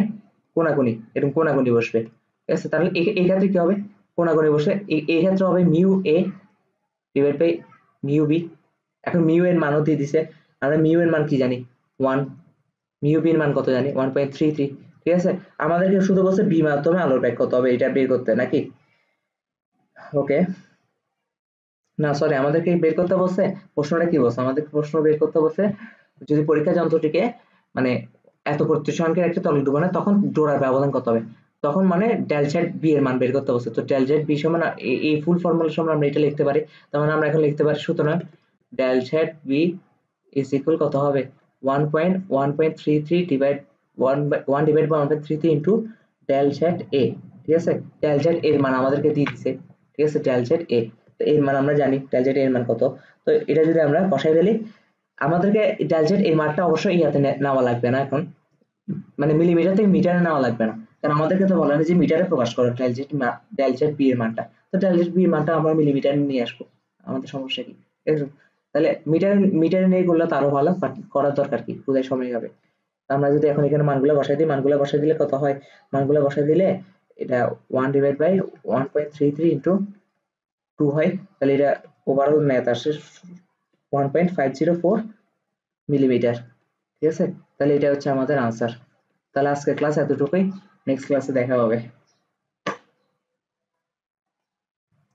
কোনাকুনি, এরকম কোনাকুনি বসবে, ঠিক আছে। তাহলে এই ক্ষেত্রে কি হবে, কোনাকুনি বসে এই ক্ষেত্রে হবে mu A divide by mu B. এখন মিউ এর মানও দিয়ে দিছে, আমরা মিউ এর মান কি জানি, 1, মিউ বি এর মান কত জানি, 1.33, ঠিক আছে। আমাদেরকে শুধু বলছে বি মাধ্যমে আলোর বেগ কত হবে এটা বের করতে, নাকি? ওকে, না সরি, আমাদেরকে বের করতে বলছে, প্রশ্নটা কি বলছে, আমাদের প্রশ্ন বের করতে বলছে যদি পরীক্ষা যন্ত্রটিকে মানে এত প্রতিসরাঙ্কের একটা তরল ডুবানো, তখন জোড়ার ব্যবধান কত হবে, তখন মানে ডেল জেড বি এর মান বের করতে বলছে। তো ডেল জেড বি সমান এই ফুল ফর্মুলা সমান আমরা এটা লিখতে পারি, তার মানে আমরা এখন লিখতে পারি, সুতরাং del Z B is equal কত হবে, 1.33 divide 1 divide by 1.33 into del Z A, ঠিক আছে। ডেল জেড এর মান আমাদেরকে দিয়ে দিছে, ঠিক আছে, ডেল জেড এ, তো এর মান আমরা জানি, ডেল জেড এর মান কত। তো এটা যদি আমরা বসাই ফেলি, আমাদেরকে ডেল জেড এর মানটা অবশ্যই ইয়াতে নেওয়া লাগবে না এখন, মানে মিলিমিটার থেকে মিটারে নেওয়া লাগবে না, কারণ আমাদেরকে তো বলা হয়েছে যে মিটারে প্রকাশ করো ডেল জেড বি এর মানটা, তো ডেল জেড বি এর মানটা আমরা মিলিমিটারে নিয়ে আসবো, আমাদের সমস্যা কি? ঠিক আছে, তাহলে মিটারে মিটারে নিয়ে করলে তো আরো ভালো, বাট করার দরকার কি, কোথায় সময় হবে। আমরা যদি এখন এখানে মানগুলো বসাই দিই, মানগুলো বসাই দিলে কত হয়, মানগুলো বসাই দিলে এটা 1/1.33 ইন্টু 2 হয়, তাহলে এটা ওভারঅল ম্যাথ আসে 1.504 মিলিমিটার। ঠিক আছে, তাহলে এটা হচ্ছে আমাদের আনসার। তাহলে আজকের ক্লাস এতটুকুই, নেক্সট ক্লাসে দেখা হবে।